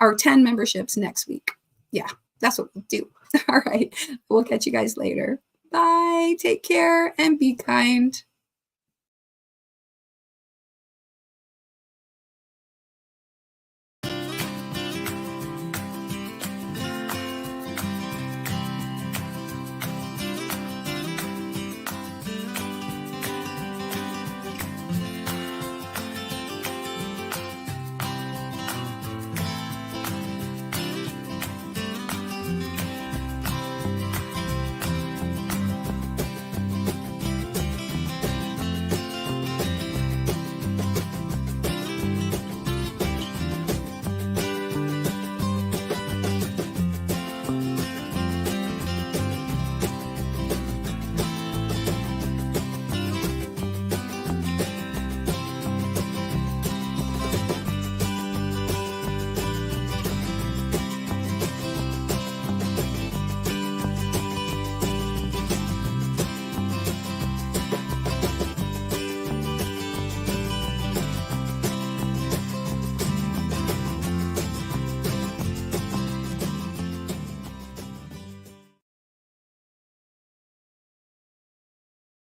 or 10 memberships next week. Yeah, that's what we'll do. All right. We'll catch you guys later. Bye. Take care and be kind.